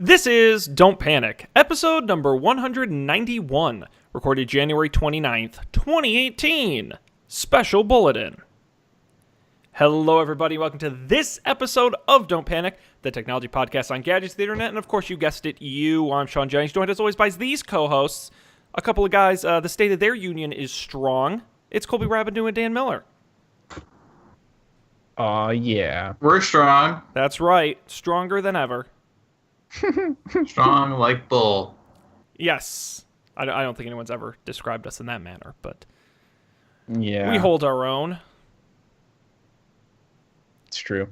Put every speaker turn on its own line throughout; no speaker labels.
This is Don't Panic, episode number 191, recorded January 29th, 2018. Special Bulletin. Hello, everybody. Welcome to this episode of Don't Panic, the technology podcast on gadgets, the internet, and of course, you guessed it, I'm Sean Jennings, joined as always by these co-hosts, a couple of guys. The state of their union is strong. It's Colby Rabidou and Dan Miller.
Yeah.
We're strong.
That's right. Stronger than ever.
Strong like bull.
Yes. I don't think anyone's ever described us in that manner, but
Yeah.
we hold our own.
It's true.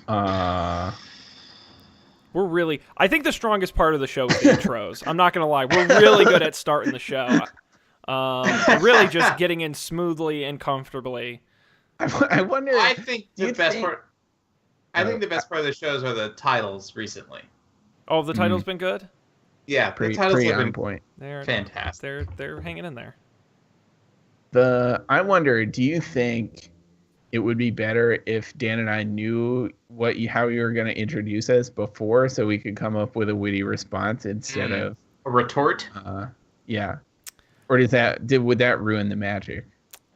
We're really... I think the strongest part of the show is the intros. I'm not going to lie. We're really good at starting the show. Really just getting in smoothly and comfortably.
I wonder...
I think the best part of the shows are the titles recently.
Oh, the title's been good?
Yeah,
pretty
the titles have
on
been
point.
They're
fantastic.
They're hanging in there.
I wonder, do you think it would be better if Dan and I knew how you were going to introduce us before, so we could come up with a witty response instead of
a retort?
Yeah. Or would that ruin the magic?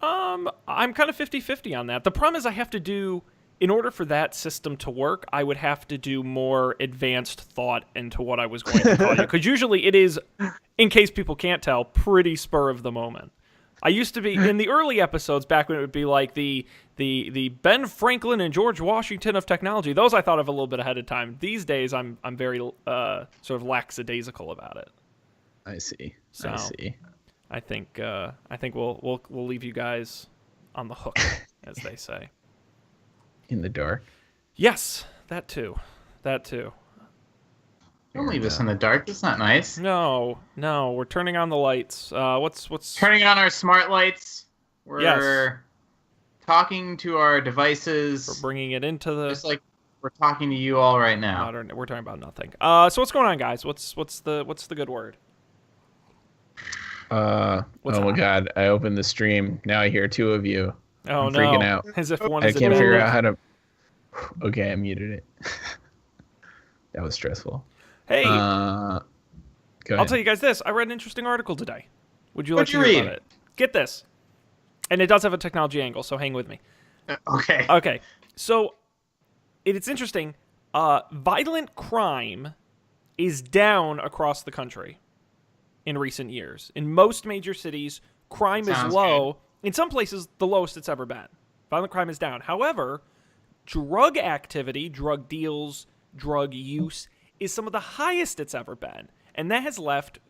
I'm kind of 50-50 on that. The problem is I have to do, in order for that system to work, I would have to do more advanced thought into what I was going to call you. Because usually it is, in case people can't tell, pretty spur of the moment. I used to be, in the early episodes, back when it would be like the Ben Franklin and George Washington of technology, those I thought of a little bit ahead of time. These days, I'm very sort of lackadaisical about it.
I see.
So,
I see.
I think we'll leave you guys on the hook, as they say.
In the dark.
Yes, that too.
Don't leave us in the dark. That's not nice.
No, we're turning on the lights. What's
turning on our smart lights? We're talking to our devices.
We're bringing it into the...
Just like we're talking to you all right now.
We're talking about nothing. So what's going on, guys? What's the good word?
Oh my God! I opened the stream. Now I hear two of you.
Oh,
I'm
no!
freaking out.
As if one
I
is
can't figure out how to. Okay, I muted it. That was stressful.
Hey,
go ahead.
I'll tell you guys this. I read an interesting article today. Would you like to
What'd you
hear
read?
about it? Get this, and it does have a technology angle, so hang with me.
Okay.
Okay, so it's interesting. Violent crime is down across the country in recent years. In most major cities, crime is low. Good. In some places, the lowest it's ever been. Violent crime is down. However, drug activity, drug deals, drug use is some of the highest it's ever been. And that has left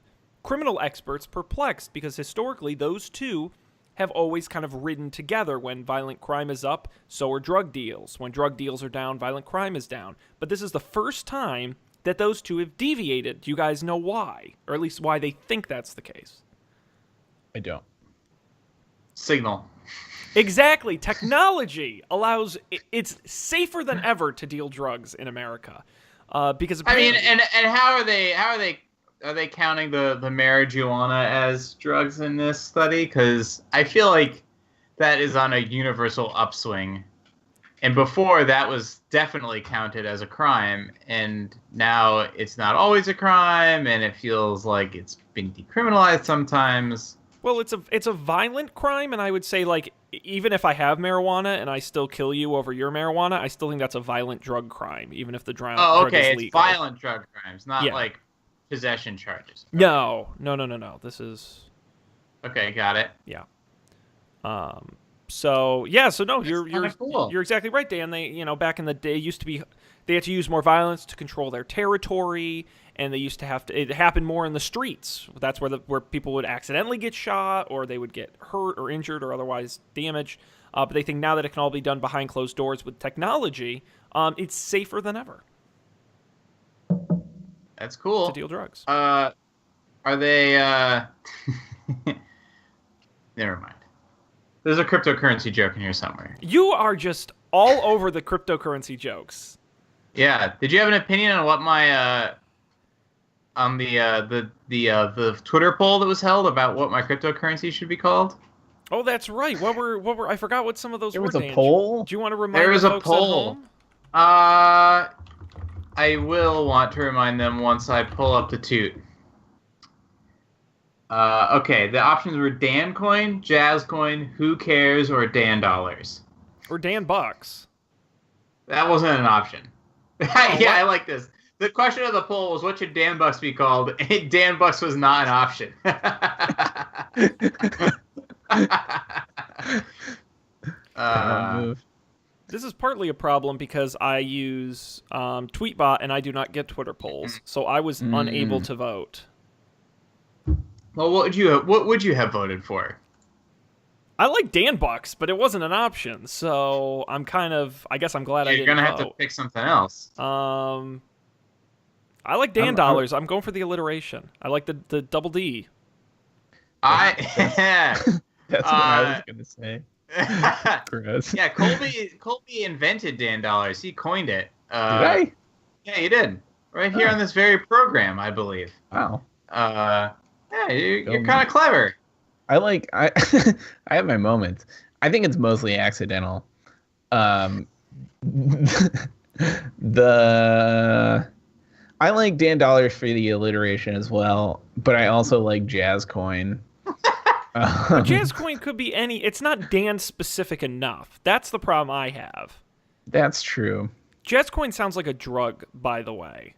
criminal experts perplexed because historically those two have always kind of ridden together. When violent crime is up, so are drug deals. When drug deals are down, violent crime is down. But this is the first time that those two have deviated. Do you guys know why? Or at least why they think that's the case?
I don't.
Signal.
Exactly. Technology allows... It's safer than ever to deal drugs in America. Because
I mean, and how are they counting the marijuana as drugs in this study? Because I feel like that is on a universal upswing. And before, that was definitely counted as a crime, and now it's not always a crime, and it feels like it's been decriminalized sometimes.
Well, it's a violent crime, and I would say, like, even if I have marijuana and I still kill you over your marijuana, I still think that's a violent drug crime, even if the drug is legal.
It's violent drug crimes, not like possession charges.
No. This is...
Okay, got it.
Yeah. So no, you're exactly right, Dan. They, back in the day, they had to use more violence to control their territory, and they used to it happened more in the streets. That's where people would accidentally get shot, or they would get hurt or injured or otherwise damaged. But they think now that it can all be done behind closed doors with technology, it's safer than ever.
That's cool.
To deal drugs.
Are they? Never mind. There's a cryptocurrency joke in here somewhere.
You are just all over the cryptocurrency jokes.
Yeah. Did you have an opinion on what my on the Twitter poll that was held about what my cryptocurrency should be called?
Oh, that's right. What were I forgot what some of those were.
There was a poll?
Do you want to remind
there was
the
a
folks
poll.
at home?
I I will want to remind them once I pull up the toot. Okay, the options were Dan coin, Jazz coin, Who Cares, or Dan dollars.
Or Dan Bucks.
That wasn't an option.
Oh,
Yeah, I like this. The question of the poll was, what should Dan Bucks be called? Dan Bucks was not an option.
Move.
This is partly a problem because I use Tweetbot and I do not get Twitter polls, so I was unable to vote.
Well, what would you have voted for?
I like Dan Bucks, but it wasn't an option, so I guess I'm glad I didn't
You're gonna have
vote.
to pick something else.
I like Dan dollars. I'm going for the alliteration. I like the double D.
That's what I was gonna say. Gross.
Yeah, Colby invented Dan dollars. He coined it.
Did I?
Yeah, he did. Right here on this very program, I believe.
Wow.
Yeah, you're kind of clever.
I I have my moments. I think it's mostly accidental. I like Dan dollars for the alliteration as well, but I also like Jazz coin.
But Jazz coin could be any. It's not Dan specific enough. That's the problem I have.
That's true.
Jazz coin sounds like a drug, by the way.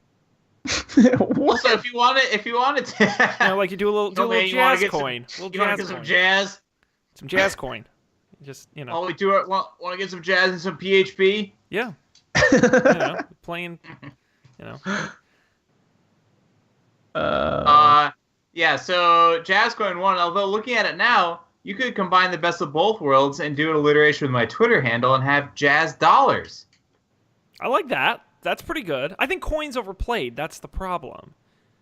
Also, if you wanted to,
Like you do a little jazz coin.
You want to get some jazz?
Some jazz coin. Just
Oh, we do it. Want to get some jazz and some PHP?
Yeah. Playing.
Yeah. So jazz coin won. Although looking at it now, you could combine the best of both worlds and do an alliteration with my Twitter handle and have jazz dollars.
I like that. That's pretty good. I think coin's overplayed. That's the problem.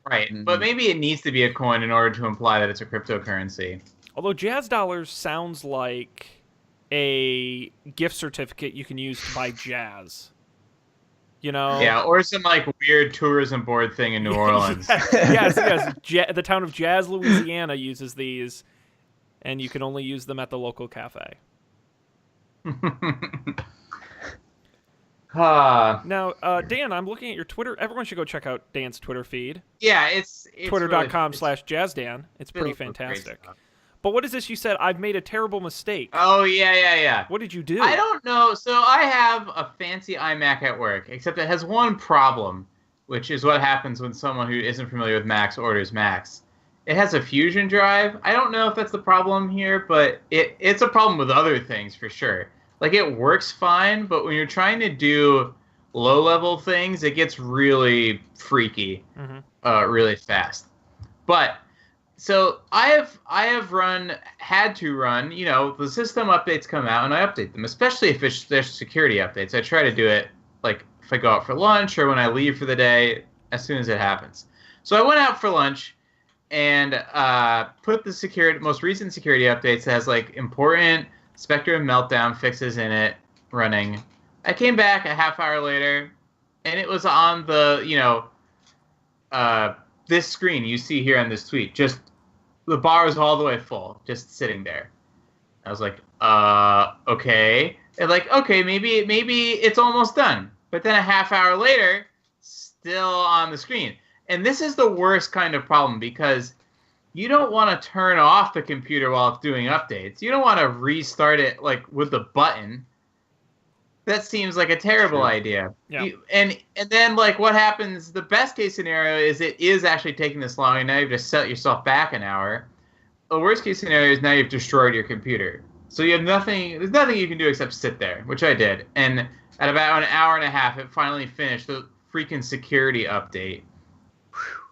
Right, but maybe it needs to be a coin in order to imply that it's a cryptocurrency.
Although jazz dollars sounds like a gift certificate you can use to buy jazz.
Yeah, or some weird tourism board thing in New Orleans.
yes. The town of Jazz, Louisiana uses these, and you can only use them at the local cafe. Now, Dan, I'm looking at your Twitter. Everyone should go check out Dan's Twitter feed.
Yeah, it's
Twitter.com/JazzDan. It's pretty fantastic. But what is this you said? I've made a terrible mistake.
Oh, yeah.
What did you do?
I don't know. So I have a fancy iMac at work, except it has one problem, which is what happens when someone who isn't familiar with Macs orders Macs. It has a Fusion drive. I don't know if that's the problem here, but it's a problem with other things for sure. It works fine, but when you're trying to do low-level things, it gets really freaky, really fast. But so I have had to run. The system updates come out, and I update them, especially if there's security updates. I try to do it if I go out for lunch or when I leave for the day, as soon as it happens. So I went out for lunch and put the most recent security updates that has important Spectrum Meltdown fixes in it running. I came back a half hour later, and it was on the, this screen you see here on this tweet. Just the bar was all the way full, just sitting there. I was like, okay. And okay, maybe it's almost done. But then a half hour later, still on the screen. And this is the worst kind of problem because you don't want to turn off the computer while it's doing updates. You don't want to restart it with the button. That seems like a terrible idea.
Yeah.
And then what happens? The best case scenario is it is actually taking this long, and now you've just set yourself back an hour. The worst case scenario is now you've destroyed your computer. So you have nothing. There's nothing you can do except sit there, which I did. And at about an hour and a half, it finally finished the freaking security update. Whew.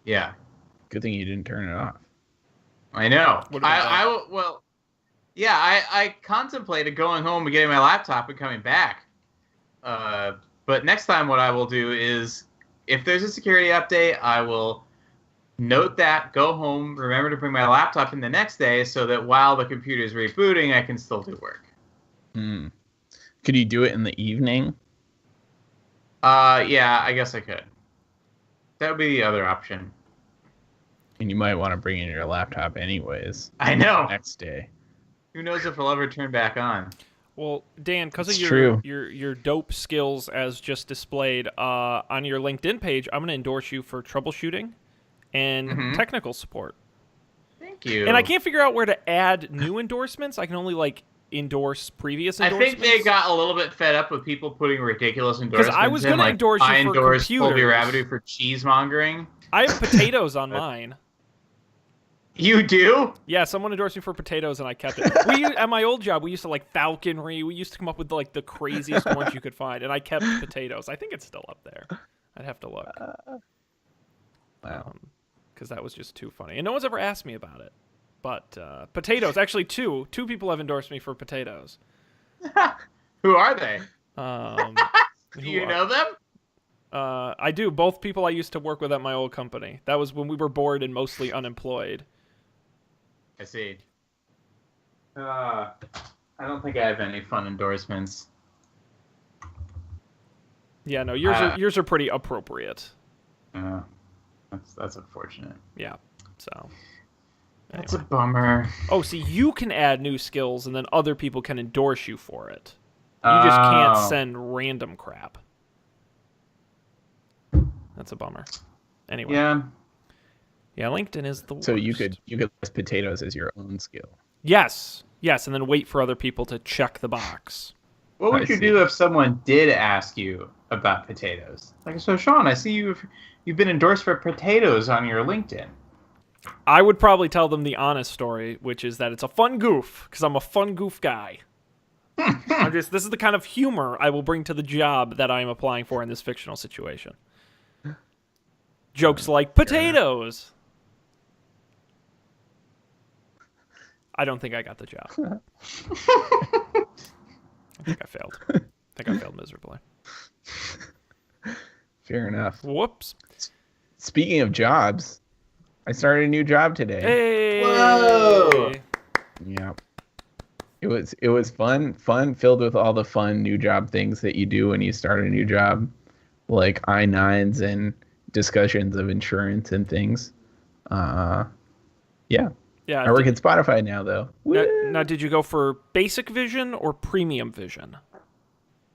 Yeah.
Good thing you didn't turn it off.
I know.
What about that?
I contemplated going home and getting my laptop and coming back. But next time what I will do is, if there's a security update, I will note that, go home, remember to bring my laptop in the next day so that while the computer is rebooting, I can still do work.
Could you do it in the evening?
Yeah, I guess I could. That would be the other option.
And you might want to bring in your laptop anyways.
I know.
Next day.
Who knows if it'll ever turn back on?
Well, Dan, because of
It's
your,
true.
your dope skills as just displayed on your LinkedIn page, I'm going to endorse you for troubleshooting and technical support.
Thank you.
And I can't figure out where to add new endorsements. I can only like endorse previous
I
endorsements.
think they got a little bit fed up with people putting ridiculous endorsements.
I was gonna
like,
endorse you
I
for
endorse Colby
computers.
Rabideau for cheesemongering.
I have potatoes on mine.
You do?
Yeah, someone endorsed me for potatoes, and I kept it. At my old job, we used to like falconry. We used to come up with like the craziest ones you could find, and I kept potatoes. I think it's still up there. I'd have to look.
Wow.
Because that was just too funny, and no one's ever asked me about it. But potatoes, actually, two people have endorsed me for potatoes.
Who are they? Do you know them?
I do. Both people I used to work with at my old company. That was when we were bored and mostly unemployed.
I see. I don't think I have any fun endorsements.
Yeah, no, yours are pretty appropriate.
That's unfortunate.
Yeah, so.
That's a bummer.
Oh, see, you can add new skills, and then other people can endorse you for it. You just can't send random crap. That's a bummer. Anyway.
Yeah.
Yeah, LinkedIn is the worst.
So you could list potatoes as your own skill.
Yes, and then wait for other people to check the box.
What would you do if someone did ask you about potatoes? Like, so Sean, I see you've been endorsed for potatoes on your LinkedIn.
I would probably tell them the honest story, which is that it's a fun goof, because I'm a fun goof guy. This is the kind of humor I will bring to the job that I am applying for in this fictional situation. Jokes like potatoes. I don't think I got the job. I think I failed. I think I failed miserably.
Fair enough.
Whoops.
Speaking of jobs, I started a new job today.
Hey!
Whoa!
Yeah. It was fun filled with all the fun new job things that you do when you start a new job, like I-9s and discussions of insurance and things. Yeah.
Yeah.
I work at Spotify now, though.
Now, did you go for basic vision or premium vision?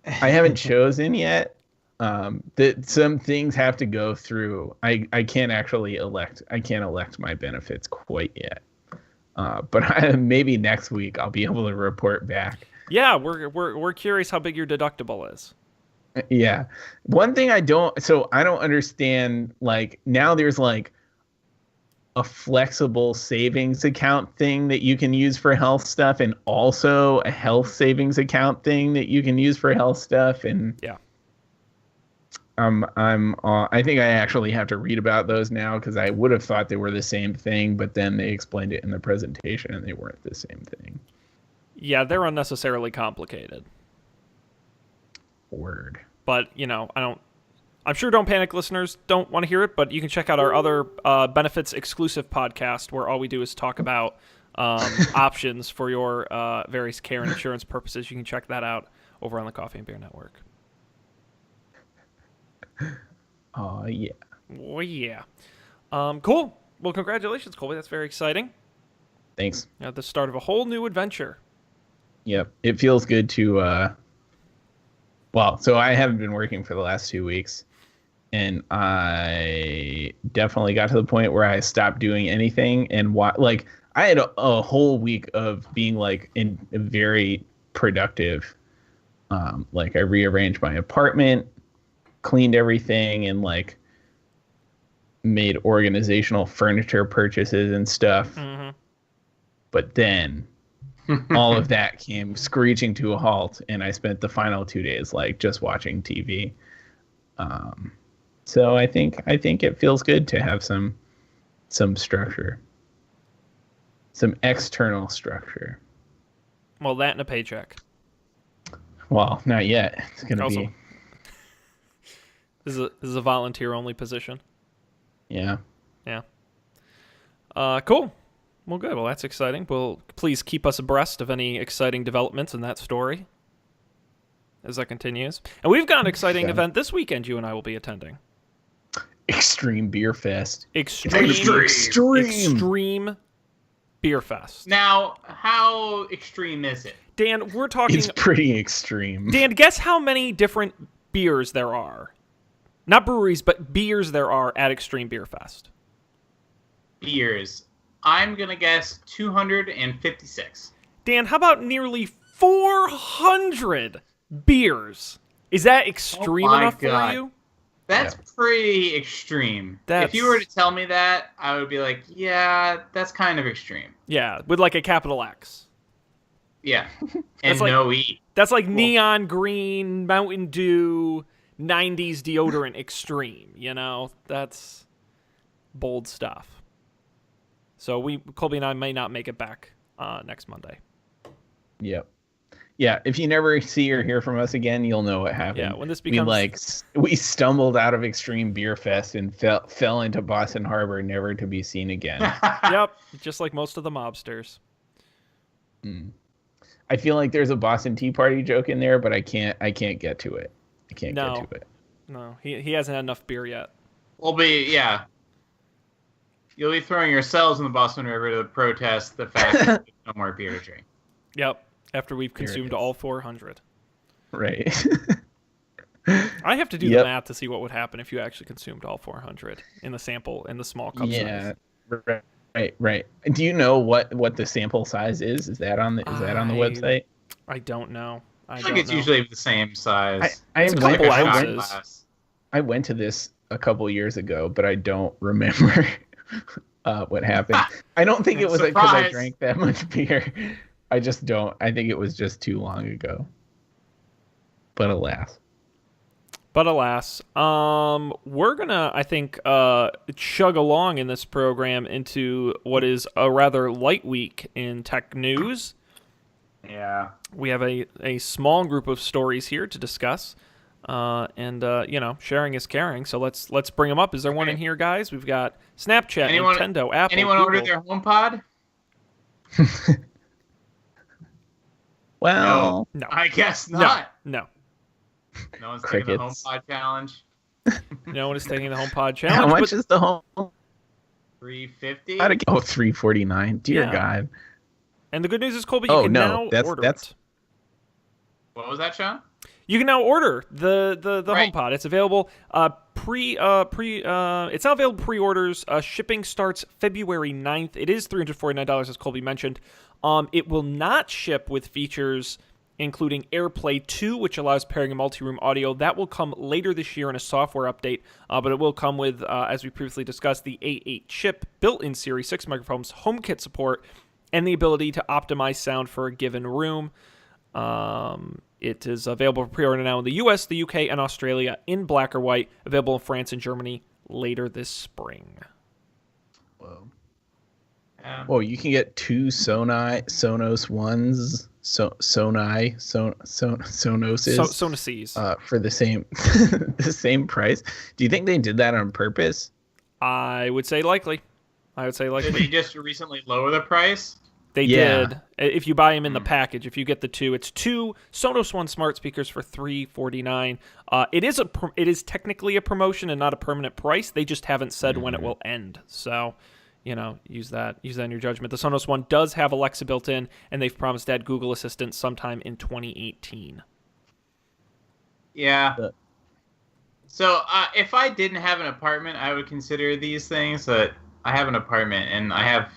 I haven't chosen yet. That some things have to go through. I can't actually elect. I can't elect my benefits quite yet. But maybe next week I'll be able to report back.
Yeah, we're curious how big your deductible is.
Yeah. One thing I don't understand, like, now there's like a flexible savings account thing that you can use for health stuff, and also a health savings account thing that you can use for health stuff. And
yeah.
I think I actually have to read about those now, because I would have thought they were the same thing, but then they explained it in the presentation and they weren't the same thing.
Yeah, they're unnecessarily complicated.
Word.
But, I'm sure Don't Panic listeners don't want to hear it, but you can check out our other benefits exclusive podcast, where all we do is talk about options for your various care and insurance purposes. You can check that out over on the Coffee and Beer Network.
Oh, yeah.
Oh, yeah. Cool. Well, congratulations, Colby. That's very exciting.
Thanks.
At the start of a whole new adventure.
Yep. It feels good to, so I haven't been working for the last 2 weeks, and I definitely got to the point where I stopped doing anything, and I had a whole week of being very productive. I rearranged my apartment, cleaned everything, and made organizational furniture purchases and stuff.
Mm-hmm.
But then all of that came screeching to a halt, and I spent the final 2 days just watching TV. So I think it feels good to have some structure, some external structure.
Well, that and a paycheck.
Well, not yet. It's gonna be.
This is a volunteer only position.
Yeah.
Yeah. Cool. Well, good. Well, that's exciting. Well, please keep us abreast of any exciting developments in that story as that continues. And we've got an exciting event this weekend you and I will be attending.
Extreme Beer Fest.
Extreme beer fest.
Now, how extreme is it?
Dan, we're talking.
It's pretty extreme.
Dan, guess how many different beers there are? Not breweries, but beers there are at Extreme Beer Fest.
Beers. I'm going to guess 256.
Dan, how about nearly 400 beers? Is that extreme
my
enough
God.
for you?
That's pretty extreme. If you were to tell me that, I would be like, yeah, that's kind of extreme.
Yeah, with like a capital X.
Yeah. And
like-
no E.
That's like neon green, Mountain Dew, 90s deodorant extreme, you know? That's bold stuff. So Colby and I may not make it back next Monday.
Yep. Yeah, if you never see or hear from us again, you'll know what happened.
Yeah, when this becomes...
We stumbled out of Extreme Beer Fest and fell into Boston Harbor, never to be seen again.
Yep, just like most of the mobsters.
I feel like there's a Boston Tea Party joke in there, but I can't get to it. Get to it.
No, he hasn't had enough beer yet.
You'll be throwing yourselves in the Boston River to protest the fact that there's no more beer to drink.
Yep, after we've consumed all 400.
Right.
I have to do the math to see what would happen if you actually consumed all 400 in the sample, in the small cup size.
Right. Do you know what the sample size is? Is that on the website?
I don't know.
I think it's usually the same size.
It's a couple ounces.
I went to this a couple years ago, but I don't remember what happened. I don't think it was because I drank that much beer. I just don't. I think it was just too long ago. But alas,
we're gonna, I think, chug along in this program into what is a rather light week in tech news.
Yeah.
We have a small group of stories here to discuss, and sharing is caring. So let's bring them up. Is there one in here, guys? We've got Snapchat, Nintendo, Apple.
Anyone
Google.
ordered their HomePod?
well,
No,
I guess not.
No.
No one's
Crickets.
taking the HomePod challenge.
No one is taking the HomePod challenge.
how much is the home?
$350.
$349. Dear
Yeah.
God.
And the good news is, Colby, you can now order it.
What was that, Sean?
You can now order the
Right.
HomePod. It's available it's now available pre-orders. Shipping starts February 9th. It is $349, as Colby mentioned. It will not ship with features including AirPlay 2, which allows pairing and multi-room audio. That will come later this year in a software update, but it will come with, as we previously discussed, the A8 chip, built-in Series 6 microphones, HomeKit support, and the ability to optimize sound for a given room. It is available for pre-order now in the US, the UK, and Australia in black or white, available in France and Germany later this spring.
Whoa. Whoa, you can get two Sonos ones, Sonoses for the same the same price. Do you think they did that on purpose?
I would say likely.
Did they just recently lower the price?
They did. If you buy them in the package, if you get the two, it's two Sonos One smart speakers for $349. It is technically a promotion and not a permanent price. They just haven't said when it will end. So, use that in your judgment. The Sonos One does have Alexa built in, and they've promised to add Google Assistant sometime in 2018.
Yeah. So if I didn't have an apartment, I would consider these things. But I have an apartment, and I have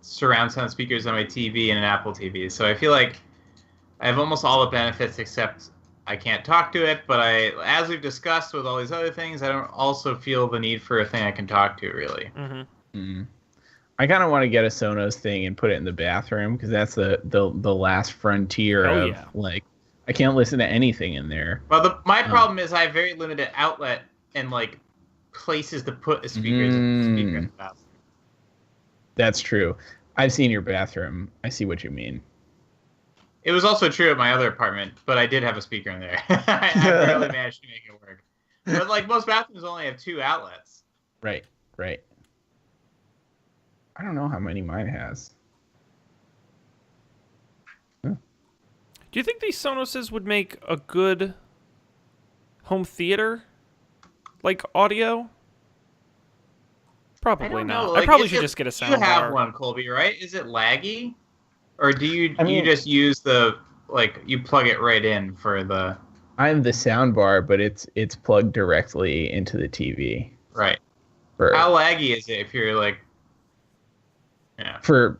surround sound speakers on my TV and an Apple TV. So I feel like I have almost all the benefits except I can't talk to it. But as we've discussed with all these other things, I don't also feel the need for a thing I can talk to, really.
Mm-hmm.
Mm. I kind of want to get a Sonos thing and put it in the bathroom because that's the last frontier I can't listen to anything in there.
Well, my problem is I have very limited outlet and places to put the speakers in the bathroom.
That's true. I've seen your bathroom. I see what you mean.
It was also true at my other apartment, but I did have a speaker in there. I barely managed to make it work. But most bathrooms only have 2 outlets.
Right. I don't know how many mine has.
Do you think these Sonoses would make a good home theater, audio? Probably
don't
not.
know.
I
Like,
probably
is
should
it-
just get a
You
sound
have
bar.
one, Colby, right? Is it laggy, or do you
I mean-
you just use the like you plug it right in for the
I have the sound bar, but it's plugged directly into the TV.
right?
For
How laggy is it if you're like, yeah,
for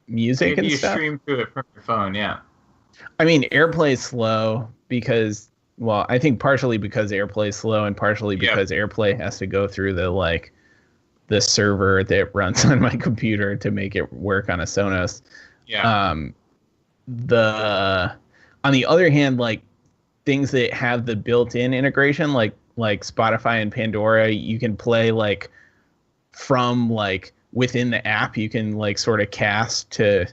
music
if
and
you
stuff?
stream through it from your phone? Yeah.
I mean, AirPlay's slow because, well, I think partially because AirPlay's slow and partially
Yep.
because AirPlay has to go through the server that runs on my computer to make it work on a Sonos.
Yeah.
The On the other hand, like things that have the built-in integration, like Spotify and Pandora, you can play like from like within the app. You can like sort of cast to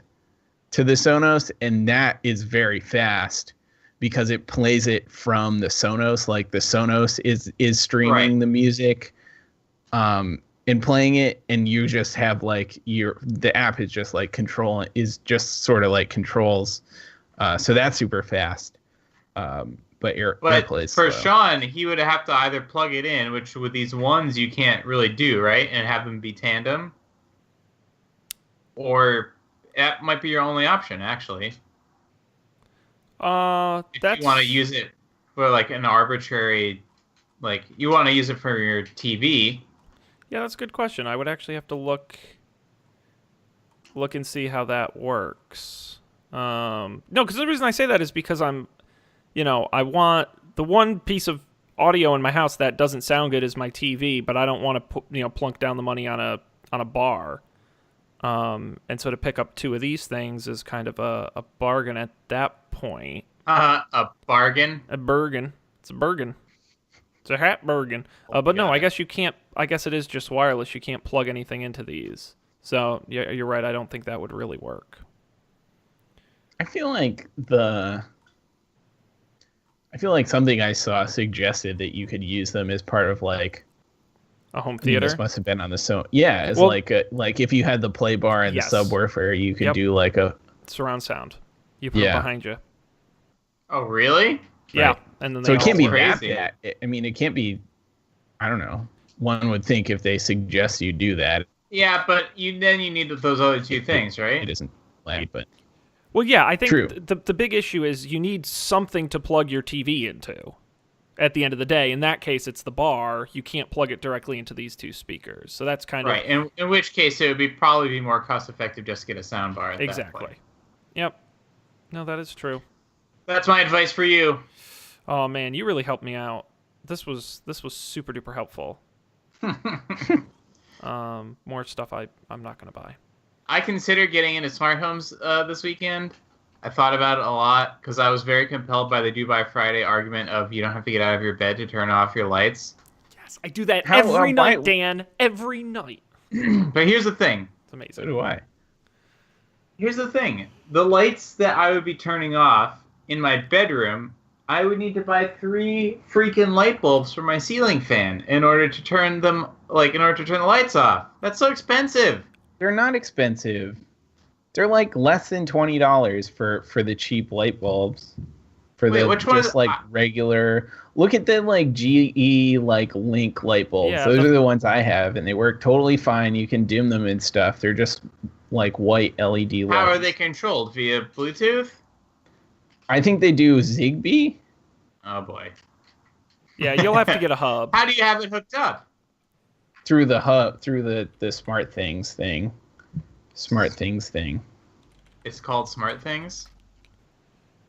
the Sonos, and that is very fast because it plays it from the Sonos. Like the Sonos is streaming
Right.
the music, and playing it, and you just have like the app is just like sort of like controls. So that's super fast. But
But
AirPlay's
for
slow.
Sean, he would have to either plug it in, which with these ones you can't really do, right? And have them be tandem. Or that might be your only option, actually. If
That's
you want to use it for like an arbitrary, like you want to use it for your TV.
Yeah, that's a good question. I would actually have to look and see how that works. No, because the reason I say that is because I want the one piece of audio in my house that doesn't sound good is my TV, but I don't want to plunk down the money on a bar. And so to pick up two of these things is kind of a bargain at that point.
A bargain.
A Bergen. It's a Bergen. It's a hat Bergen. But no,
got
I
it.
guess you can't. I guess it is just wireless. You can't plug anything into these. So yeah, you're right. I don't think that would really work.
I feel like something I saw suggested that you could use them as part of like.
A home
I mean,
theater.
this must have been on the so yeah, as
Well-
like if you had the play bar and
Yes.
the subwoofer, you could
Yep.
do like a
Surround sound. You put it
Yeah.
behind you.
Oh, really?
Yeah,
Right.
and then
so
they
it can't be
all work.
crazy.
that. I mean, it can't be. I don't know. One would think if they suggest you do that,
Yeah, but you need those other two things,
it
right?
isn't laggy, but
Well, yeah, I think
True.
the big issue is you need something to plug your TV into. At the end of the day, in that case, it's the bar. You can't plug it directly into these two speakers, so that's kind
Right. In which case, it would probably be more cost effective just to get a sound bar.
of
At That
exactly.
point.
Yep. No, that is true.
That's my advice for you.
Oh man, you really helped me out. This was super duper helpful. More stuff I'm not gonna buy.
I considered getting into smart homes this weekend. I thought about it a lot because I was very compelled by the Dubai Friday argument of you don't have to get out of your bed to turn off your lights.
Yes, I do that
How-
every
why-
night, Dan. Every night.
But here's the thing.
It's amazing.
so do I.
Here's the thing. The lights that I would be turning off in my bedroom, I would need to buy 3 freaking light bulbs for my ceiling fan in order to turn the lights off. That's so expensive.
They're not expensive. They're like less than $20 for the cheap light bulbs. For
Wait,
the
which one
just
is-
like regular. Look at the like GE like Link light bulbs.
Yeah,
Those are the ones I have, and they work totally fine. You can dim them and stuff. They're just like white LED lights.
How are they controlled? Via Bluetooth?
I think they do Zigbee.
Oh boy.
Yeah, you'll have to get a hub.
How do you have it hooked up?
Through the hub, through the smart things thing. Smart things thing.
It's called Smart Things.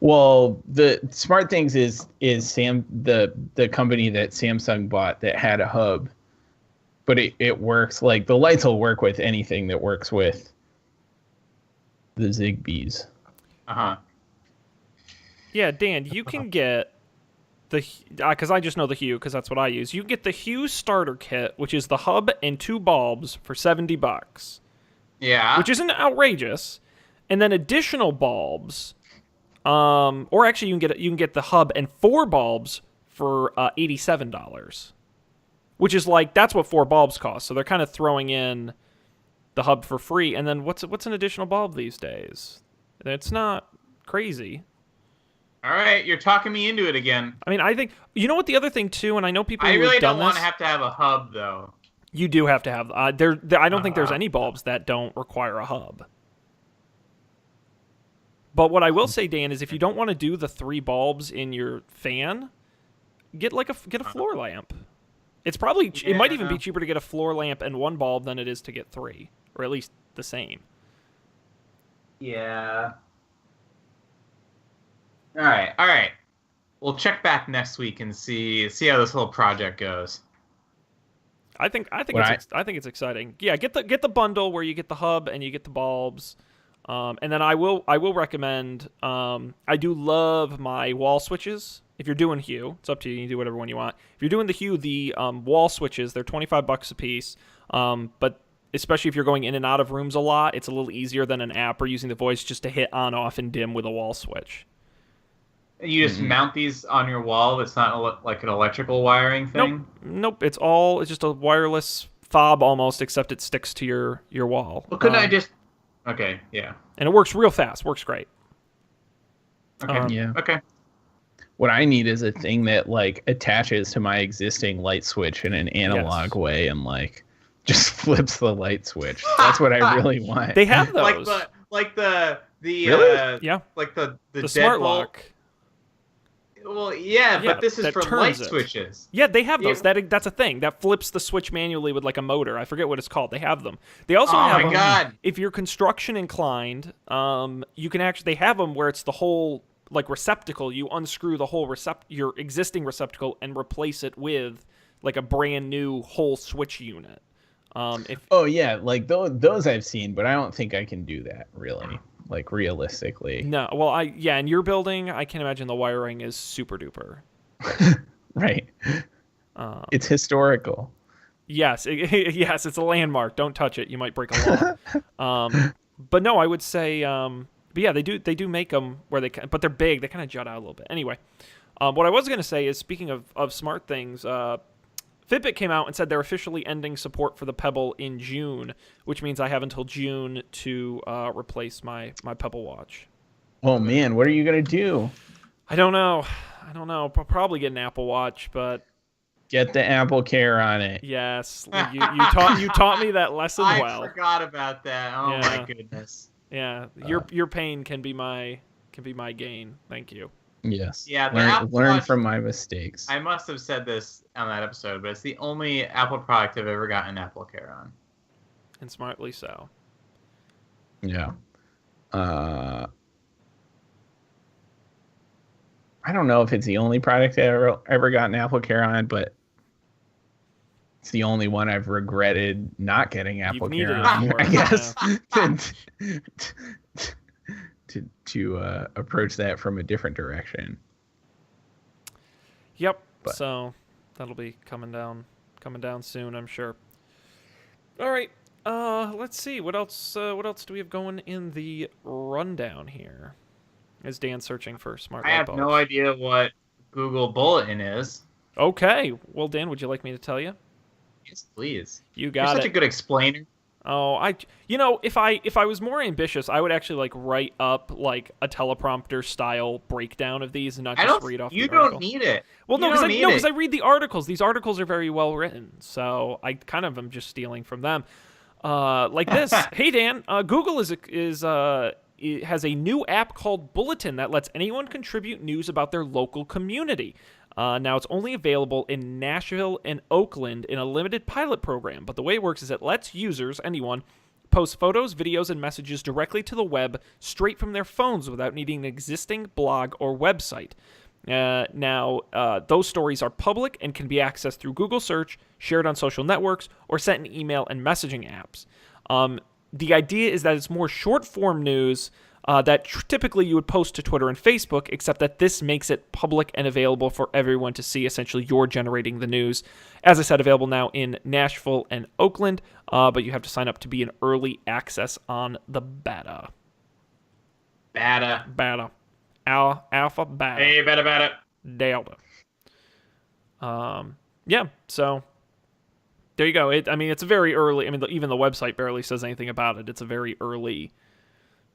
Well, the smart things is the company that Samsung bought that had a hub, but it works like the lights will work with anything that works with the Zigbees.
Uh-huh.
Yeah, Dan, you can get the because I just know the Hue because that's what I use. You can get the Hue starter kit, which is the hub and 2 bulbs for $70,
Yeah.
which isn't outrageous, and then additional bulbs. Or actually, you can get the hub and 4 bulbs for $87, which is like that's what 4 bulbs cost. So they're kind of throwing in the hub for free, and then what's an additional bulb these days? It's not crazy.
All right, you're talking me into it again.
I mean, I think you know what the other thing too, and I know people
I
who
really
have done
don't want
this.
to have a hub though.
You do have to have. I don't think there's any bulbs that don't require a hub. But what I will say, Dan, is if you don't want to do the 3 bulbs in your fan, get a floor lamp. It's probably it might even be cheaper to get a floor lamp and 1 bulb than it is to get 3, or at least the same.
Yeah. All right. We'll check back next week and see how this whole project goes.
I think it's exciting. Yeah, get the bundle where you get the hub and you get the bulbs. And then I will recommend. I do love my wall switches. If you're doing Hue, it's up to you. You can do whatever one you want. If you're doing the Hue, the wall switches, they're $25 a piece. But especially if you're going in and out of rooms a lot, it's a little easier than an app or using the voice just to hit on, off, and dim with a wall switch.
You just mount these on your wall. It's not like an electrical wiring thing.
Nope. It's just a wireless fob almost, except it sticks to your wall.
Well, couldn't I just? Okay, yeah.
And it works real fast. Works great.
Okay.
Yeah.
Okay.
What I need is a thing that like attaches to my existing light switch in an analog way and like just flips the light switch. That's what I really want.
They have those.
like the
Really?
Yeah.
Like the
smart lock.
Well, yeah, but this is for light switches.
Yeah, they have those. That's a thing that flips the switch manually with like a motor. I forget what it's called. They have them. They also have them.
God.
If you're construction inclined, you can actually. They have them where it's the whole like receptacle. You unscrew the whole your existing receptacle and replace it with like a brand new whole switch unit.
Like those I've seen, but I don't think I can do that really. Like realistically.
No, well, in your building, I can imagine the wiring is super duper.
Right. It's historical.
Yes, yes, it's a landmark. Don't touch it; you might break a law. But no, I would say, but yeah, they do make them where they can, but they're big. They kind of jut out a little bit. Anyway, what I was going to say is, speaking of smart things, Fitbit came out and said they're officially ending support for the Pebble in June, which means I have until June to replace my Pebble Watch.
Oh man, what are you gonna do?
I don't know. I'll probably get an Apple Watch, but
get the Apple Care on it.
Yes, you taught me that lesson well.
I forgot about that. Oh yeah. My goodness.
Yeah, your pain can be my gain. Thank you.
Yes.
Yeah.
Learn from my mistakes.
I must have said this on that episode, but it's the only Apple product I've ever gotten Apple Care on.
And smartly so.
Yeah. I don't know if it's the only product I've ever gotten Apple Care on, but it's the only one I've regretted not getting Apple Care on.
More,
I guess. To approach that from a different direction.
Yep. So that'll be coming down soon, I'm sure. All right. Let's see what else do we have going in the rundown here? Is Dan searching for smart light bulbs?
I have no idea what Google Bulletin is.
Okay. Well, Dan, would you like me to tell you?
Yes, please.
You got it.
You're such a good explainer.
Oh, if I was more ambitious, I would actually like write up like a teleprompter style breakdown of these and not just read off the article.
You don't need it.
Well, no, because I read the articles. These articles are very well written, so I kind of am just stealing from them. Like this. Hey Dan, Google has a new app called Bulletin that lets anyone contribute news about their local community. Now, it's only available in Nashville and Oakland in a limited pilot program, but the way it works is it lets users, anyone, post photos, videos, and messages directly to the web straight from their phones without needing an existing blog or website. Now, those stories are public and can be accessed through Google Search, shared on social networks, or sent in email and messaging apps. The idea is that it's more short-form news that typically you would post to Twitter and Facebook, except that this makes it public and available for everyone to see. Essentially, you're generating the news. As I said, available now in Nashville and Oakland, but you have to sign up to be in early access on the beta.
Beta.
Alpha, beta.
Hey, beta.
Delta. Yeah, so there you go. It's very early. I mean, even the website barely says anything about it. It's a very early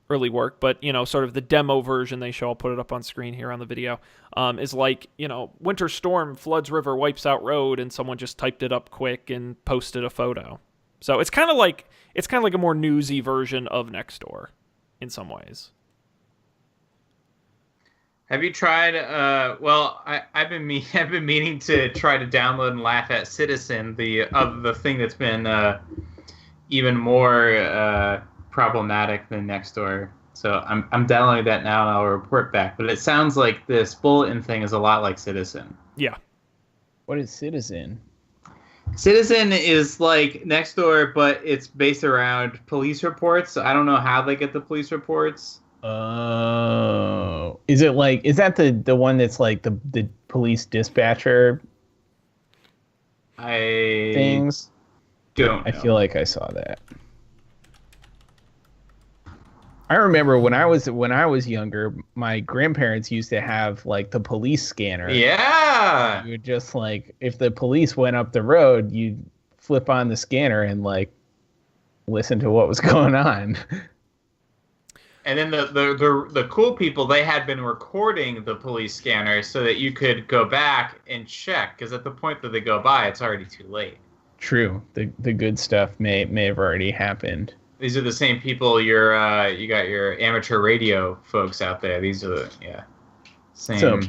really work, but sort of the demo version they show, I'll put it up on screen here on the video, is like, winter storm floods river, wipes out road, and someone just typed it up quick and posted a photo. So it's kind of like a more newsy version of Nextdoor in some ways.
Have you tried? I've been meaning to try to download and laugh at Citizen, the thing that's been even more problematic than Nextdoor. So I'm downloading that now, and I'll report back. But it sounds like this Bulletin thing is a lot like Citizen.
Yeah.
What is Citizen?
Citizen is like Nextdoor, but it's based around police reports. So I don't know how they get the police reports.
Oh, is that the one that's like the police dispatcher things?
Don't know.
I feel like I saw that. I remember when I was younger, my grandparents used to have like the police scanner.
Yeah.
You would just like, if the police went up the road, you'd flip on the scanner and like listen to what was going on.
And then the cool people, they had been recording the police scanner so that you could go back and check, because at the point that they go by, it's already too late.
True. The good stuff may have already happened.
These are the same people you got your amateur radio folks out there. These are same.
So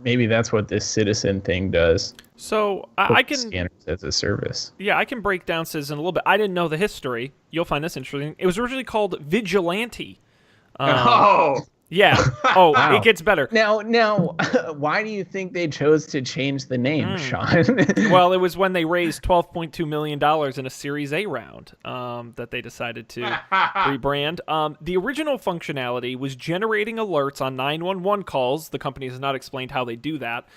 maybe that's what this Citizen thing does.
So I can
scanners as a service.
Yeah, I can break down Citizen a little bit. I didn't know the history. You'll find this interesting. It was originally called Vigilante. Yeah. Oh,
Wow.
It gets better.
Now, why do you think they chose to change the name, Sean?
Well, it was when they raised $12.2 million in a Series A round that they decided to rebrand. The original functionality was generating alerts on 911 calls. The company has not explained how they do that.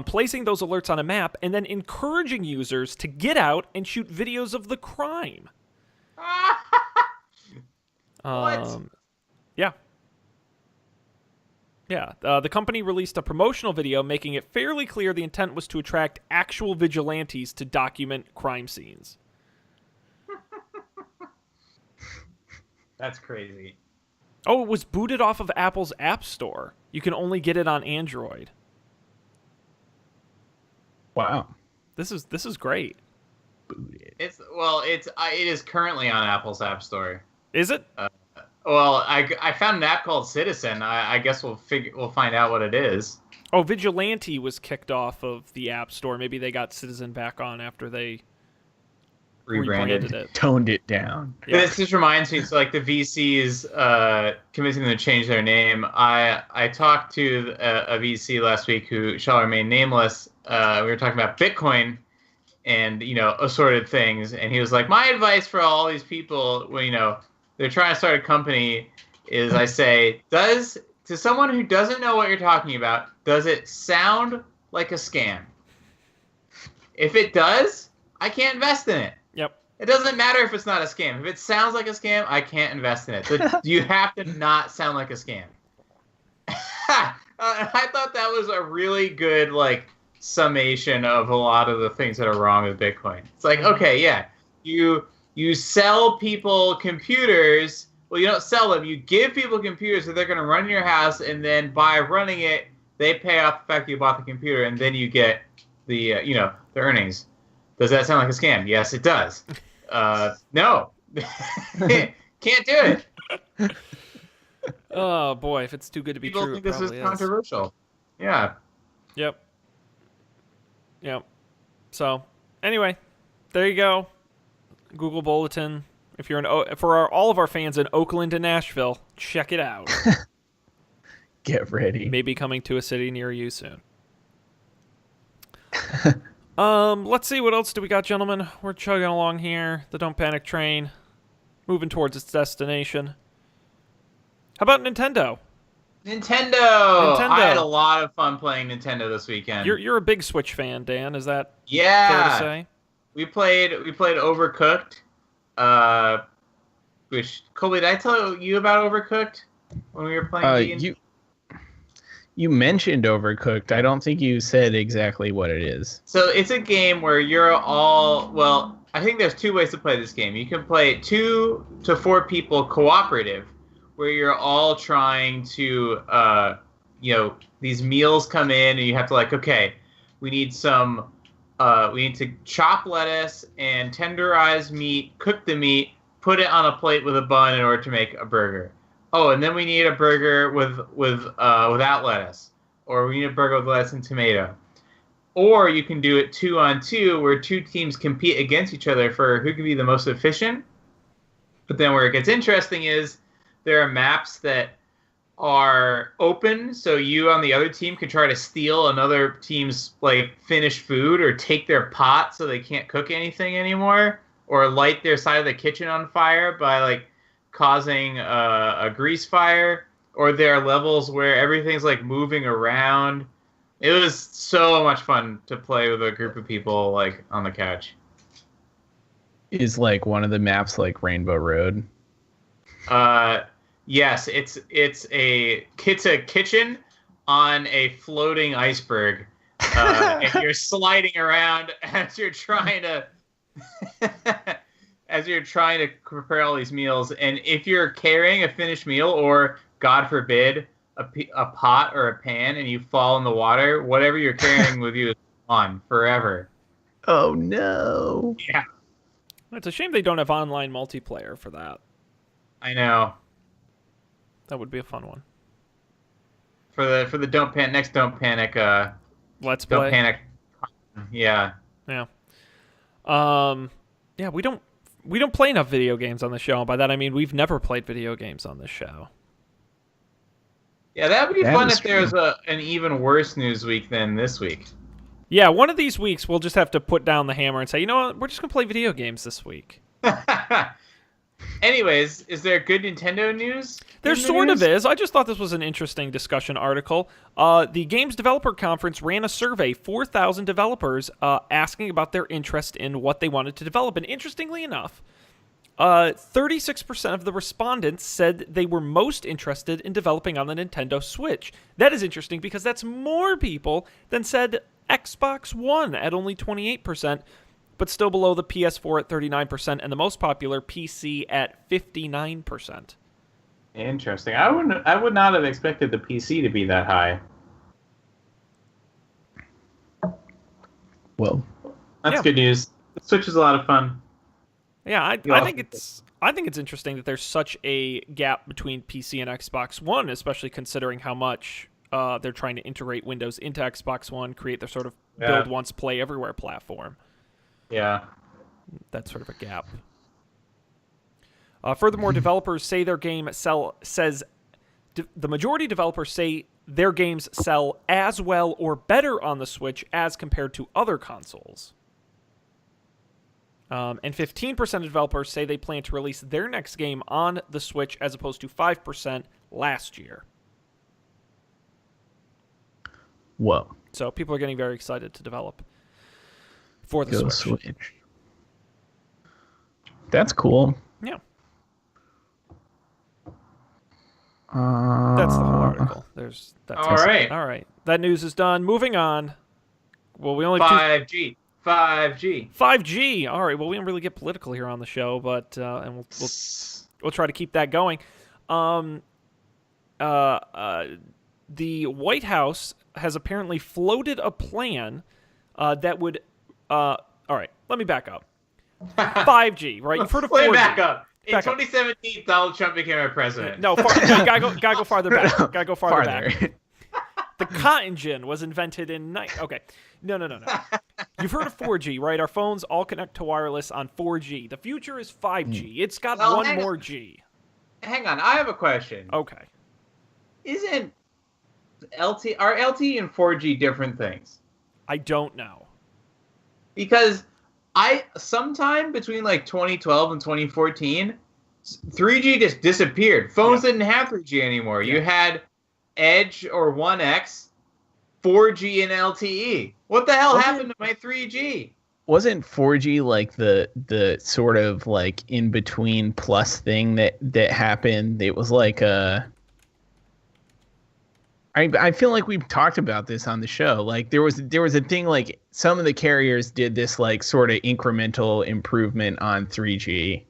Placing those alerts on a map, and then encouraging users to get out and shoot videos of the crime.
What?
Yeah. Yeah, the company released a promotional video making it fairly clear the intent was to attract actual vigilantes to document crime scenes.
That's crazy.
Oh, it was booted off of Apple's App Store. You can only get it on Android.
Wow.
This is great.
Booted.
It is currently on Apple's App Store.
Is it?
Well, I found an app called Citizen. I guess we'll find out what it is.
Oh, Vigilante was kicked off of the App Store. Maybe they got Citizen back on after they rebranded it.
Toned it down.
Yeah.
This just reminds me, so like the VCs convincing them to change their name. I talked to a VC last week who shall remain nameless. We were talking about Bitcoin and assorted things, and he was like, my advice for all these people, they're trying to start a company, is I say, to someone who doesn't know what you're talking about, does it sound like a scam? If it does, I can't invest in it.
Yep.
It doesn't matter if it's not a scam. If it sounds like a scam, I can't invest in it. You have to not sound like a scam. I thought that was a really good summation of a lot of the things that are wrong with Bitcoin. It's like, okay, yeah, you sell people computers. Well, you don't sell them. You give people computers that they're going to run in your house, and then by running it, they pay off the fact that you bought the computer, and then you get the the earnings. Does that sound like a scam? Yes, it does. No, can't do it.
Oh boy, if it's too good to be
People
true,
think
it
this is
probably
controversial. Yeah.
Yep. So, anyway, there you go. Google Bulletin. If you're all of our fans in Oakland and Nashville, check it out.
Get ready.
Maybe coming to a city near you soon. Let's see, what else do we got, gentlemen? We're chugging along here. The Don't Panic train, moving towards its destination. How about Nintendo?
Nintendo. I had a lot of fun playing Nintendo this weekend.
You're a big Switch fan, Dan. Is that fair to say? We
played Overcooked. Which, Colby, did I tell you about Overcooked when we were playing?
You mentioned Overcooked. I don't think you said exactly what it is.
So it's a game where I think there's two ways to play this game. You can play 2 to 4 people cooperative, where you're all trying to, these meals come in and you have to okay, we need to chop lettuce and tenderize meat, cook the meat, put it on a plate with a bun in order to make a burger. Oh, and then we need a burger without lettuce, or we need a burger with lettuce and tomato. Or you can do it 2-on-2, where two teams compete against each other for who can be the most efficient. But then where it gets interesting is there are maps that are open, so you on the other team can try to steal another team's finished food, or take their pot so they can't cook anything anymore, or light their side of the kitchen on fire by causing a grease fire. Or there are levels where everything's moving around. It was so much fun to play with a group of people on the couch.
Is one of the maps Rainbow Road?
Yes, it's a kitchen on a floating iceberg, and you're sliding around as you're trying to prepare all these meals. And if you're carrying a finished meal, or God forbid, a pot or a pan, and you fall in the water, whatever you're carrying with you is gone forever.
Oh no!
Yeah,
It's a shame they don't have online multiplayer for that.
I know.
That would be a fun one.
For the Don't Panic.
Let's
Don't
play.
Panic. Yeah.
Yeah. Yeah, we don't play enough video games on the show. By that I mean we've never played video games on this show.
Yeah, that would be
That
fun
is
if there was an even worse news week than this week.
Yeah, one of these weeks we'll just have to put down the hammer and say, you know what, we're just gonna play video games this week.
Anyways, is there good Nintendo news?
There sort of is. I just thought this was an interesting discussion article. The Games Developer Conference ran a survey, 4,000 developers, asking about their interest in what they wanted to develop. And interestingly enough, 36% of the respondents said they were most interested in developing on the Nintendo Switch. That is interesting because that's more people than said Xbox One at only 28%. But still below the PS4 at 39% and the most popular PC at 59%.
Interesting. I would not have expected the PC to be that high.
Well,
That's good news. The Switch is a lot of fun.
Yeah, I think it's interesting that there's such a gap between PC and Xbox One, especially considering how much they're trying to integrate Windows into Xbox One, create their sort of build once, play everywhere platform.
Yeah.
That's sort of a gap. Furthermore, developers say their game the majority of developers say their games sell as well or better on the Switch as compared to other consoles. And 15% of developers say they plan to release their next game on the Switch as opposed to 5% last year.
whoa.
So people are getting very excited to develop for the
Go
Switch.
Switch. That's cool.
Yeah. That's the whole article. That's
All right.
All right. That news is done. Moving on. Well, we only
5G. 5G.
5G. All right. Well, we don't really get political here on the show, but and we'll try to keep that going. The White House has apparently floated a plan that would. All right. Let me back up. 5G. Right. You've heard of 4G.
Wait, back up. In
Back up.
2017, Donald Trump became our president.
No, gotta go farther back. Gotta go farther back. The cotton gin was invented in Okay. No. You've heard of 4G, right? Our phones all connect to wireless on 4G. The future is 5G. It's got one more G.
Hang on, I have a question.
Okay.
Isn't are LTE and 4G different things?
I don't know.
Because sometime between like 2012 and 2014, 3G just disappeared. Phones didn't have 3G anymore.
Yeah.
You had Edge or 1X, 4G and LTE. What the hell happened to my 3G?
Wasn't 4G like the sort of like in between plus thing that happened? It was like I feel like we've talked about this on the show. Like there was a thing like some of the carriers did this like sort of incremental improvement on 3G.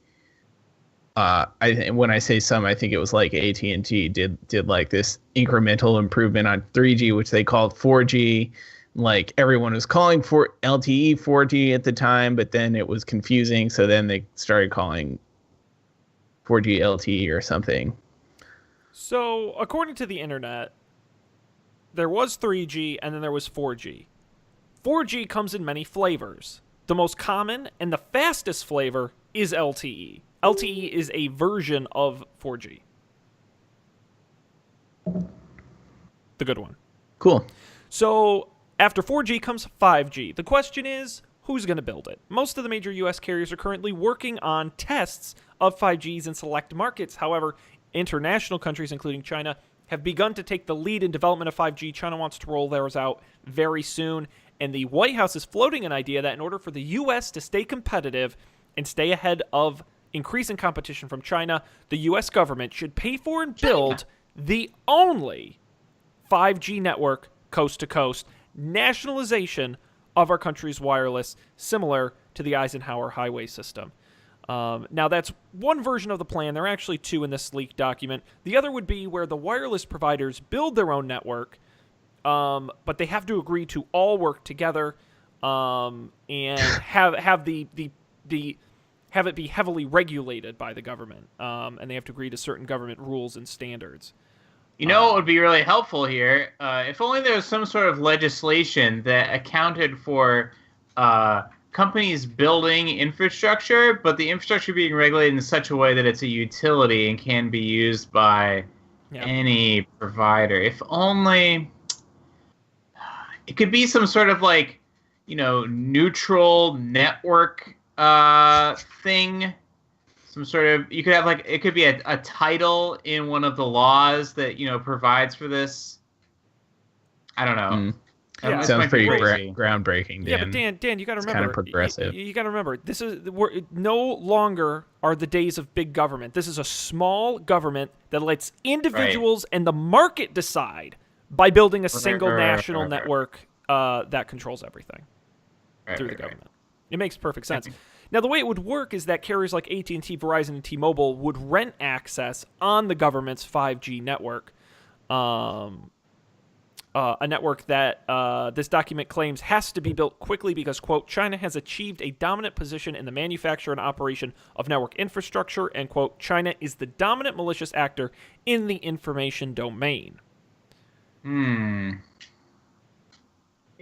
when I say some, I think it was like AT&T did like this incremental improvement on 3G, which they called 4G. Like everyone was calling for LTE 4G at the time, but then it was confusing, so then they started calling 4G LTE or something.
So, according to the internet, there was 3G and then there was 4G. 4G comes in many flavors. The most common and the fastest flavor is LTE. LTE is a version of 4G. The good one.
Cool.
So, after 4G comes 5G. The question is, who's going to build it? Most of the major U.S. carriers are currently working on tests of 5Gs in select markets. However, international countries, including China, have begun to take the lead in development of 5G. China wants to roll theirs out very soon. And the White House is floating an idea that in order for the U.S. to stay competitive and stay ahead of increasing competition from China, the U.S. government should pay for and build the only 5G network coast to coast, nationalization of our country's wireless, similar to the Eisenhower highway system. Now, that's one version of the plan. There are actually two in this leaked document. The other would be where the wireless providers build their own network, but they have to agree to all work together and have it be heavily regulated by the government, and they have to agree to certain government rules and standards.
You know what would be really helpful here? If only there was some sort of legislation that accounted for companies building infrastructure, but the infrastructure being regulated in such a way that it's a utility and can be used by any provider. If only it could be some sort of like, neutral network thing. Some sort of, you could have like, it could be a title in one of the laws that, provides for this. I don't know.
Yeah.
Sounds pretty groundbreaking, Dan.
Yeah, but Dan, you got to remember,
kind of progressive.
You got to remember, we're no longer are the days of big government. This is a small government that lets individuals and the market decide by building a single national network that controls everything through the government. It makes perfect sense. Now, the way it would work is that carriers like AT&T, Verizon, and T-Mobile would rent access on the government's 5G network, a network that this document claims has to be built quickly because, quote, China has achieved a dominant position in the manufacture and operation of network infrastructure, and, quote, China is the dominant malicious actor in the information domain.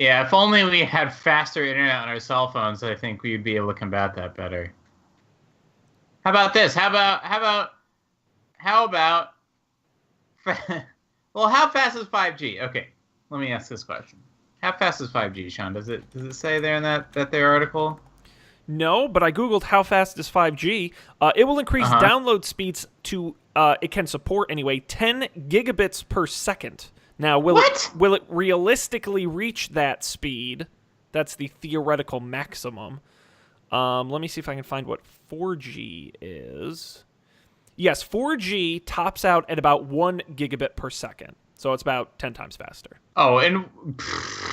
Yeah, if only we had faster internet on our cell phones, I think we'd be able to combat that better. How about this? How about well, how fast is 5G? Okay, let me ask this question. How fast is 5G, Sean? Does it say there in that there article?
No, but I Googled how fast is 5G. It will increase download speeds to, it can support anyway, 10 gigabits per second. Now, will it realistically reach that speed? That's the theoretical maximum. Let me see if I can find what 4G is. Yes, 4G tops out at about 1 gigabit per second. So it's about 10 times faster.
Oh, and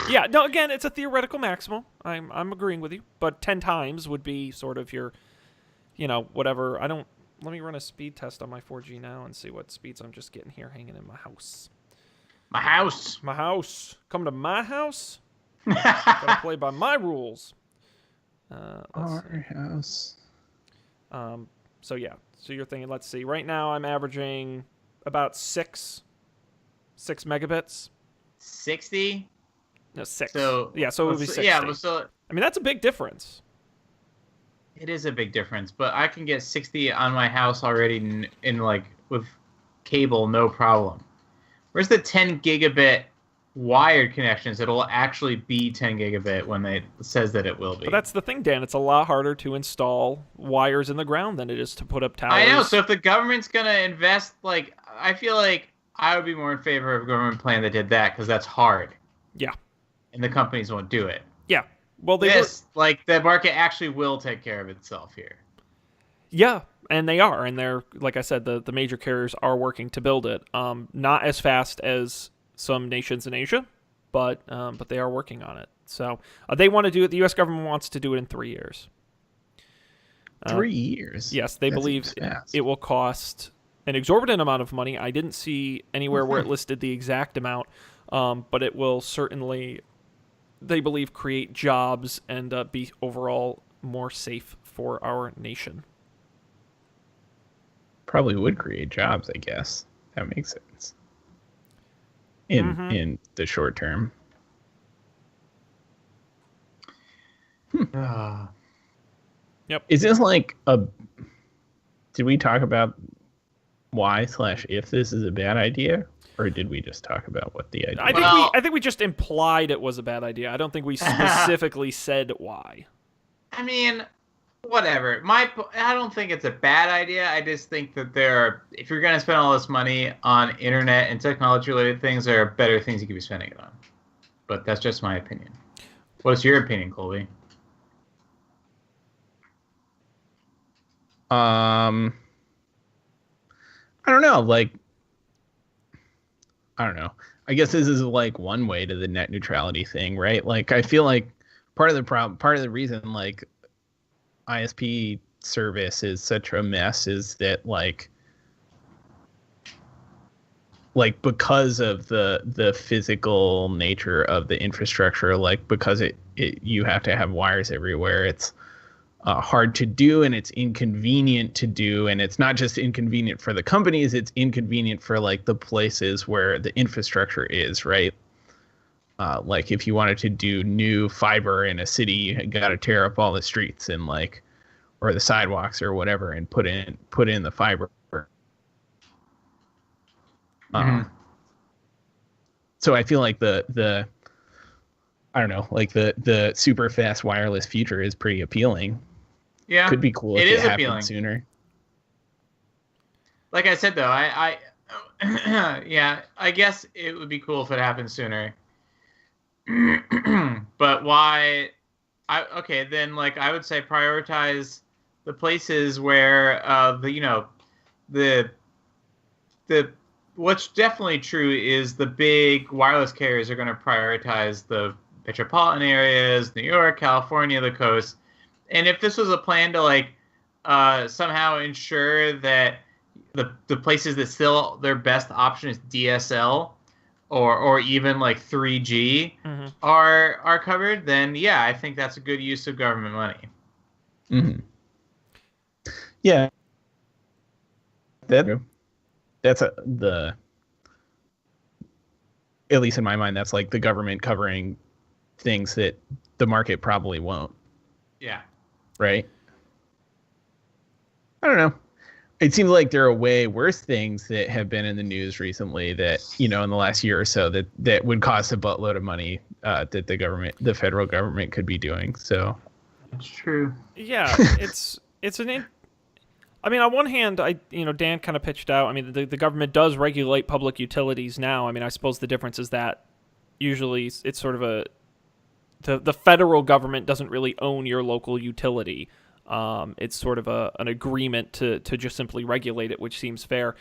yeah, no, again, it's a theoretical maximum. I'm agreeing with you, but 10 times would be sort of your, whatever. Let me run a speed test on my 4G now and see what speeds I'm just getting here hanging in my house.
My house.
Come to my house. Gotta play by my rules.
Our house.
So you're thinking, let's see. Right now, I'm averaging about 6 megabits.
60?
No, 6.
So
it would be 60.
Yeah, so
I mean, that's a big difference.
It is a big difference, but I can get 60 on my house already in like with cable, no problem. Where's the 10 gigabit wired connections? It'll actually be 10 gigabit when it says that it will be.
But that's the thing, Dan. It's a lot harder to install wires in the ground than it is to put up towers.
I know. So if the government's going to invest, I feel like I would be more in favor of a government plan that did that because that's hard.
Yeah.
And the companies won't do it.
Yeah. Well,
the market actually will take care of itself here.
Yeah. And they are, and they're, like I said, the major carriers are working to build it. Not as fast as some nations in Asia, but they are working on it. So they want to do it. The U.S. government wants to do it in 3 years.
3 years.
Yes, they
That
believe
seems fast.
it will cost an exorbitant amount of money. I didn't see anywhere where it listed the exact amount, but it will certainly, they believe, create jobs and be overall more safe for our nation.
Probably would create jobs, I guess. That makes sense. In the short term. Is this like a... Did we talk about why/if this is a bad idea? Or did we just talk about what the idea is?
I think we just implied it was a bad idea. I don't think we specifically said why.
I mean, whatever. I don't think it's a bad idea. I just think that if you're going to spend all this money on internet and technology-related things, there are better things you could be spending it on. But that's just my opinion. What's your opinion, Colby?
I don't know. I don't know. I guess this is like one way to the net neutrality thing, right? Like, I feel like part of the reason like ISP service is such a mess is that like because of the physical nature of the infrastructure, like because you have to have wires everywhere, it's hard to do and it's inconvenient to do, and it's not just inconvenient for the companies, it's inconvenient for like the places where the infrastructure is, right? Like if you wanted to do new fiber in a city, you got to tear up all the streets and like, or the sidewalks or whatever, and put in the fiber. So I feel like the I don't know, like the super fast wireless future is pretty appealing.
Yeah,
could be cool if it happened appealing sooner.
Like I said, though, I yeah, I guess it would be cool if it happened sooner. But why? Then like I would say prioritize the places where the what's definitely true is the big wireless carriers are going to prioritize the metropolitan areas, New York, California, the coast. And if this was a plan to like somehow ensure that the places that still their best option is DSL or even like 3G are covered, then yeah, I think that's a good use of government money.
Mm-hmm. Yeah, that's at least in my mind, that's like the government covering things that the market probably won't.
Yeah.
Right? I don't know. It seems like there are way worse things that have been in the news recently that, in the last year or so that would cost a buttload of money that the federal government could be doing. So
that's true.
Yeah, I mean, on one hand, Dan kind of pitched out. I mean, the government does regulate public utilities now. I mean, I suppose the difference is that usually it's sort of the federal government doesn't really own your local utility. It's sort of an agreement to just simply regulate it, which seems fair.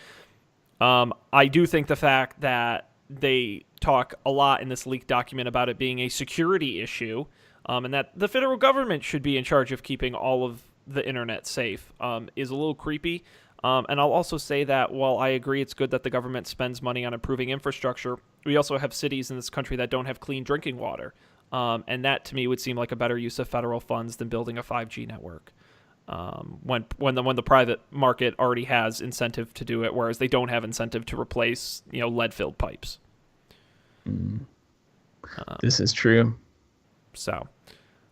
I do think the fact that they talk a lot in this leaked document about it being a security issue, and that the federal government should be in charge of keeping all of the internet safe, is a little creepy. And I'll also say that while I agree it's good that the government spends money on improving infrastructure, we also have cities in this country that don't have clean drinking water. And that, to me, would seem like a better use of federal funds than building a 5G network. When the private market already has incentive to do it, whereas they don't have incentive to replace, lead-filled pipes.
This is true.
So,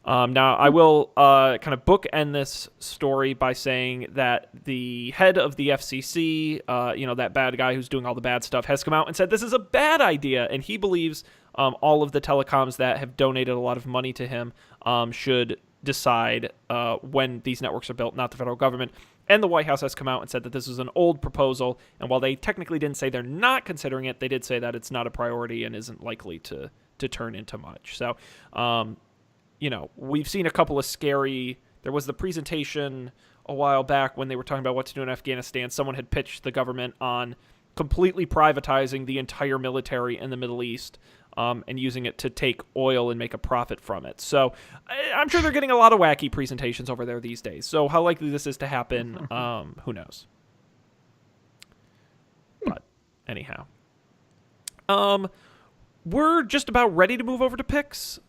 now I will kind of bookend this story by saying that the head of the FCC, that bad guy who's doing all the bad stuff, has come out and said this is a bad idea, and he believes all of the telecoms that have donated a lot of money to him should decide when these networks are built, not the federal government. And the White House has come out and said that this is an old proposal, and while they technically didn't say they're not considering it, they did say that it's not a priority and isn't likely to turn into much. So, we've seen a couple of scary... There was the presentation a while back when they were talking about what to do in Afghanistan. Someone had pitched the government on completely privatizing the entire military in the Middle East. and using it to take oil and make a profit from it. So I'm sure they're getting a lot of wacky presentations over there these days. So how likely this is to happen, who knows? But anyhow, we're just about ready to move over to picks.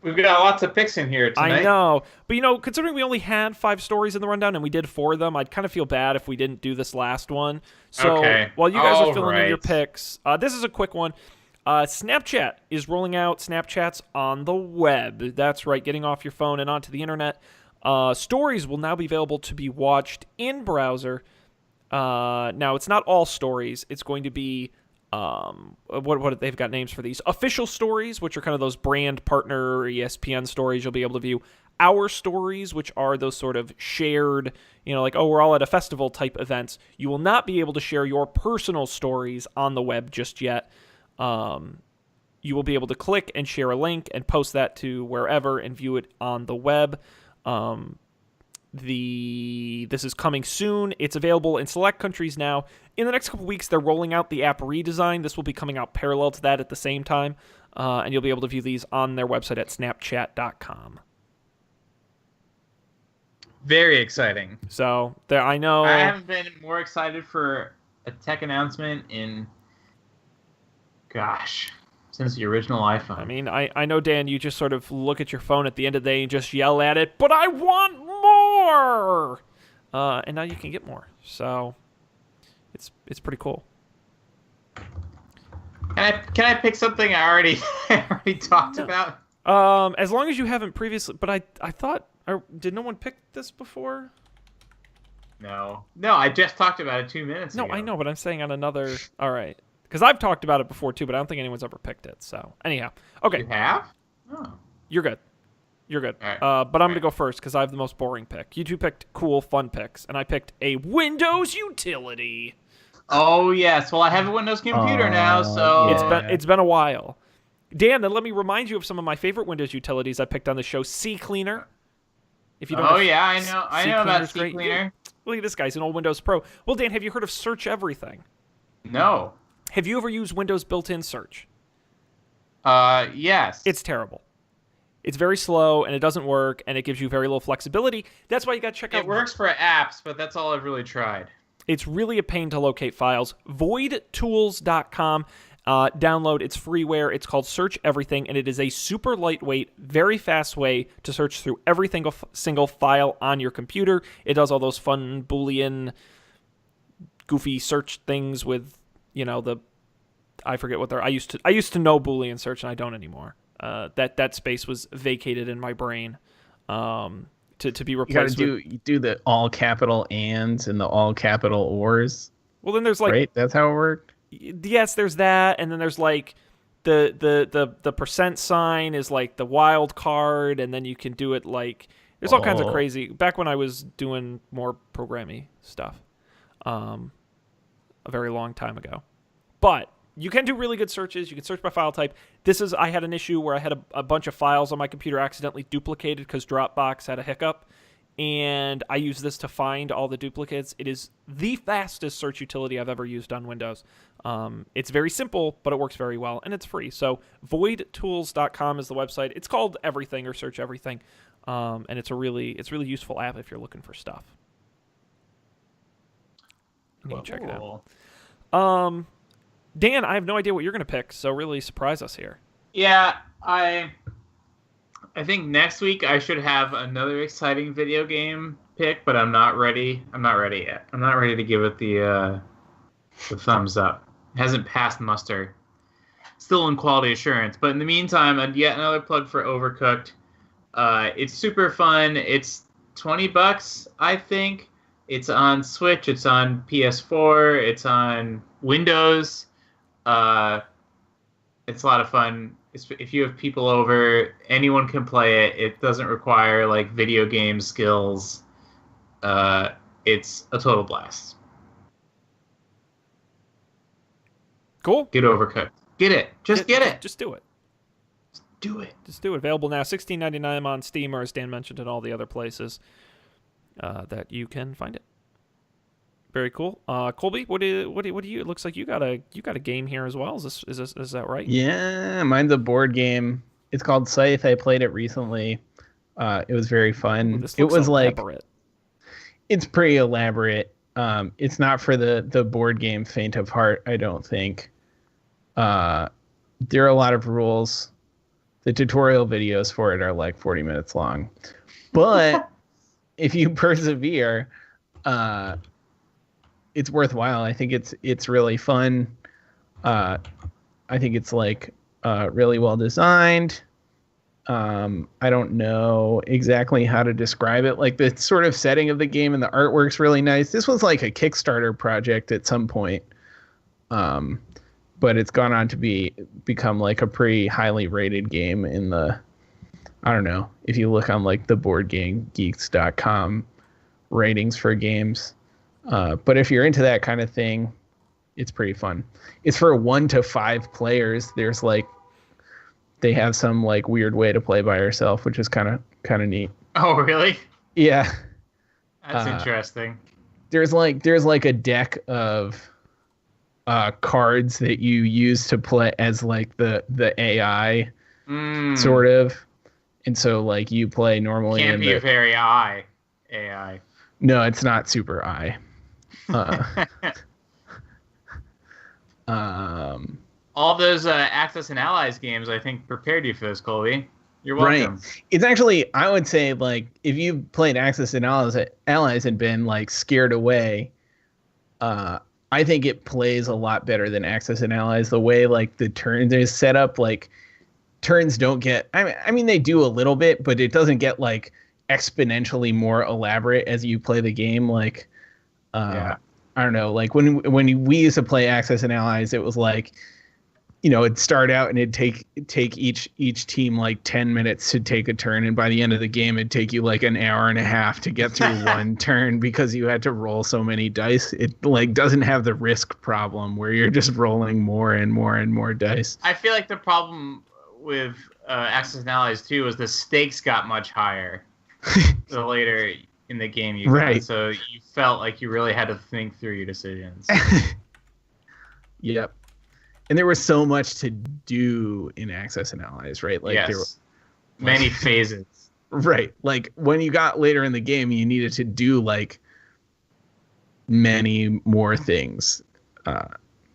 We've got lots of picks in here tonight.
I know. But, considering we only had 5 stories in the rundown and we did 4 of them, I'd kind of feel bad if we didn't do this last one. So while you guys are filling in your picks, this is a quick one. Snapchat is rolling out Snapchats on the web. That's right, getting off your phone and onto the internet. Stories will now be available to be watched in browser. Now, it's not all stories. It's going to be... what they've got names for these official stories, which are kind of those brand partner ESPN stories you'll be able to view. Our stories, which are those sort of shared, like, oh, we're all at a festival type events. You will not be able to share your personal stories on the web just yet. You will be able to click and share a link and post that to wherever and view it on the web. This is coming soon. It's available in select countries now. In the next couple weeks, they're rolling out the app redesign. This will be coming out parallel to that at the same time, and you'll be able to view these on their website at snapchat.com.
Very exciting.
So there, I know.
I haven't been more excited for a tech announcement in, since the original iPhone.
I mean, I know, Dan, you just sort of look at your phone at the end of the day and just yell at it, but I want more! And now you can get more. So it's pretty cool.
Can I pick something I already talked about?
As long as you haven't previously, but I thought, did no one pick this before?
No, I just talked about it 2 minutes ago.
No, I know, but I'm saying on another. All right, because I've talked about it before too, but I don't think anyone's ever picked it. So anyhow, okay.
You have? Oh.
You're good. You're good.
All right.
But I'm gonna go first because I have the most boring pick. You two picked cool, fun picks, and I picked a Windows utility.
Oh yes. Well, I have a Windows computer now, so
It's been a while. Dan, then let me remind you of some of my favorite Windows utilities I picked on the show. CCleaner. If you don't.
Oh yeah, I know about CCleaner.
Look at this guy. He's an old Windows Pro. Well, Dan, have you heard of Search Everything?
No.
Have you ever used Windows built-in search?
Yes.
It's terrible. It's very slow, and it doesn't work, and it gives you very little flexibility. That's why you got to check out...
It works for apps, but that's all I've really tried.
It's really a pain to locate files. voidtools.com. Download. It's freeware. It's called Search Everything, and it is a super lightweight, very fast way to search through every single file on your computer. It does all those fun Boolean, goofy search things with, I forget what they're... I used to know Boolean search, and I don't anymore. That space was vacated in my brain to be replaced.
You do the all capital ands and the all capital ors.
Well, then there's like...
Right? That's how it worked?
Yes, there's that, and then there's like the percent sign is like the wild card, and then you can do it like... There's all kinds of crazy... Back when I was doing more programmy stuff a very long time ago. But... You can do really good searches. You can search by file type. I had an issue where I had a bunch of files on my computer accidentally duplicated because Dropbox had a hiccup. And I used this to find all the duplicates. It is the fastest search utility I've ever used on Windows. It's very simple, but it works very well. And it's free. So voidtools.com is the website. It's called Everything or Search Everything. And it's really useful app if you're looking for stuff. You can check it out. Dan, I have no idea what you're going to pick, so really surprise us here.
Yeah, I think next week I should have another exciting video game pick, but I'm not ready. I'm not ready yet. I'm not ready to give it the thumbs up. It hasn't passed muster. Still in quality assurance. But in the meantime, yet another plug for Overcooked. It's super fun. It's $20, I think. It's on Switch. It's on PS4. It's on Windows. It's a lot of fun. If you have people over, anyone can play it. It doesn't require like video game skills. It's a total blast.
Cool.
Get Overcooked. Get it. Just get it.
Just do it.
Do it.
Just do it. Available now, $16.99 on Steam, or as Dan mentioned, in all the other places that you can find it. Very cool. Colby, what do you? It looks like you got a game here as well. Is that right?
Yeah, mine's a board game. It's called Scythe. I played it recently. It was very
Ooh,
fun.
this
It
looks
was like
elaborate.
it's pretty elaborate. It's not for the board game faint of heart, I don't think. There are a lot of rules. The tutorial videos for it are like 40 minutes long. But if you persevere, it's worthwhile. I think it's really fun. I think it's like really well designed. I don't know exactly how to describe it. Like the sort of setting of the game and the artwork's really nice. This was like a Kickstarter project at some point. But it's gone on to become like a pretty highly rated game in the, I don't know, if you look on like the boardgamegeeks.com ratings for games. But if you're into that kind of thing, it's pretty fun. It's for 1 to 5 players. There's like, they have some like weird way to play by yourself, which is kind of neat.
Oh, really?
Yeah.
That's interesting.
There's like a deck of cards that you use to play as like the AI sort of, and so like you play normally.
Can't be a very AI.
No, it's not super I.
All those Access and Allies games, I think, prepared you for this, Colby. You're welcome.
Right. It's actually, I would say, like, if you've played Access and Allies and been like scared away, I think it plays a lot better than Axis and Allies. The way like the turns is set up, like turns don't get. I mean they do a little bit, but it doesn't get like exponentially more elaborate as you play the game. Like, I don't know. Like when we used to play Axis and Allies, it was like, you know, it'd start out and it'd take each team like 10 minutes to take a turn, and by the end of the game it'd take you like an hour and a half to get through one turn because you had to roll so many dice. It like doesn't have the risk problem where you're just rolling more and more and more dice.
I feel like the problem with Axis and Allies too was the stakes got much higher the later in the game you got,
right.
So you felt like you really had to think through your decisions.
Yep. And there was so much to do in Access and Allies, right? Like
yes.
there were
many phases.
Right. Like when you got later in the game, you needed to do like many more things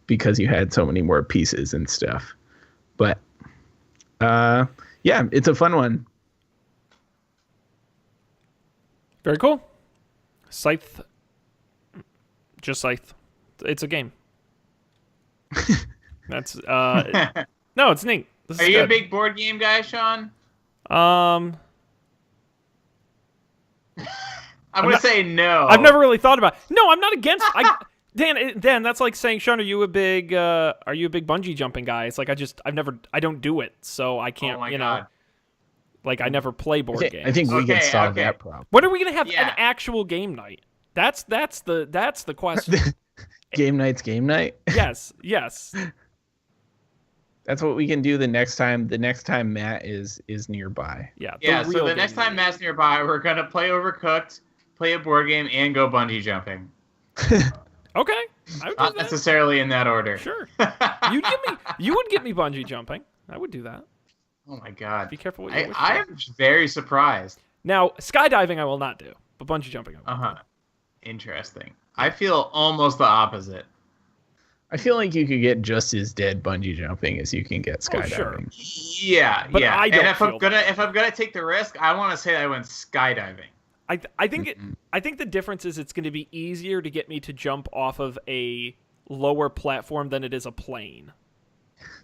because you had so many more pieces and stuff. But yeah, it's a fun one.
Very cool. Scythe. Just Scythe. It's a game. That's no, it's neat. This
Are you a big board game guy, Sean?
I'm
gonna say no.
I've never really thought about it. No, I'm not against. Dan, that's like saying, Sean, are you a big bungee jumping guy? It's like I don't do it, so I can't.
Oh my
you
God.
know, like I never play board games.
I think we can solve
okay.
that problem.
When are we gonna have
Yeah.
an actual game night? That's the question.
Game night's game night.
Yes.
That's what we can do the next time. The next time Matt is nearby.
Yeah.
Yeah. So
real
the next
game
time
night.
Matt's nearby, we're gonna play Overcooked, play a board game, and go bungee jumping.
Okay. I would do
Not
that.
necessarily in that order.
Sure. You would get me bungee jumping. I would do that.
Oh my God.
Be careful what you wish for.
I am very surprised.
Now, skydiving I will not do, but bungee jumping I will.
Interesting. I feel almost the opposite.
I feel like you could get just as dead bungee jumping as you can get skydiving.
sure.
Yeah,
But
yeah.
I don't
and if
feel
if I'm gonna take the risk, I want to say I went skydiving.
I think I think the difference is it's going to be easier to get me to jump off of a lower platform than it is a plane.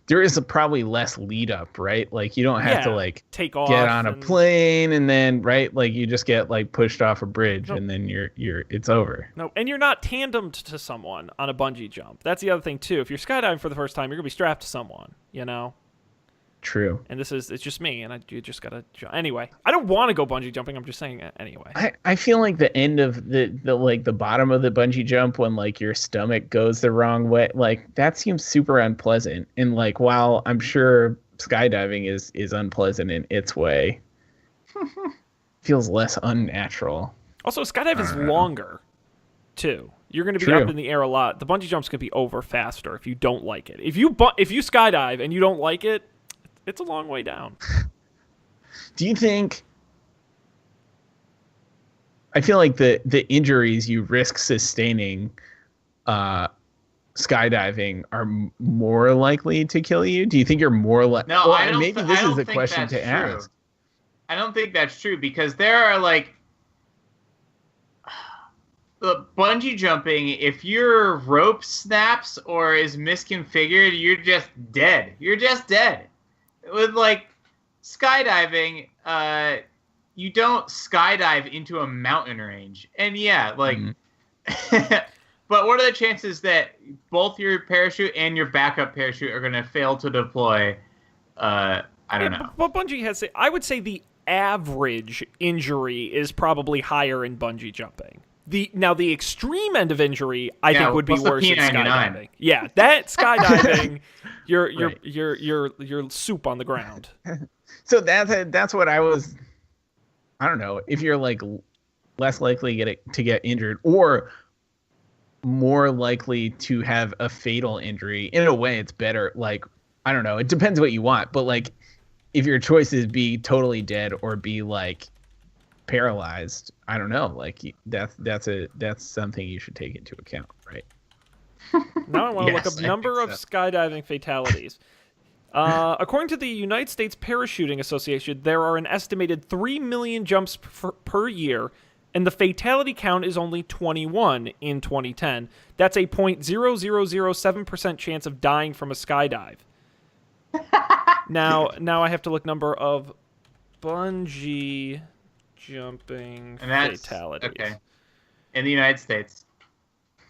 There is probably less lead up, right? Like you don't have to like
take off,
get on a plane and then right, like you just get like pushed off a bridge and then you're it's over.
No, and you're not tandemed to someone on a bungee jump. That's the other thing too. If you're skydiving for the first time, you're gonna be strapped to someone, you know.
True.
And it's just me, and you just gotta jump. Anyway, I don't want to go bungee jumping. I'm just saying anyway.
I feel like the end of the like the bottom of the bungee jump when like your stomach goes the wrong way, like that seems super unpleasant. And like while I'm sure skydiving is unpleasant in its way, feels less unnatural.
Also, skydive is longer, too. You're going to be
True.
up in the air a lot. The bungee jump's going to be over faster if you don't like it. If you skydive and you don't like it, it's a long way down.
Do you think? I feel like the injuries you risk sustaining, skydiving are more likely to kill you. Do you think you're more likely?
No, I don't.
Maybe
I
this
don't
is a
think
question
that's
to
true.
ask.
I don't think that's true because there are like the bungee jumping. If your rope snaps or is misconfigured, you're just dead. You're just dead. With like skydiving, you don't skydive into a mountain range, and yeah, like. But what are the chances that both your parachute and your backup parachute are going to fail to deploy? I don't know.
But bungee has, I would say the average injury is probably higher in bungee jumping. The extreme end of injury, I think, would be
what's the
worse in
P99?
skydiving. Yeah, that skydiving, you're
Right.
you're soup on the ground.
So that's what I was. I don't know if you're like less likely to get injured or more likely to have a fatal injury. In a way, it's better. Like, I don't know. It depends what you want, but like, if your choice is be totally dead or be like paralyzed, I don't know. Like that's something you should take into account, right?
Now I want to
Yes,
look up
I
number
think
of
so.
skydiving fatalities. According to the United States Parachuting Association, there are an estimated 3 million jumps per year, and the fatality count is only 21 in 2010. That's a 0.0007% chance of dying from a skydive. Now I have to look number of bungee jumping
And that's
fatalities.
okay. In the United States.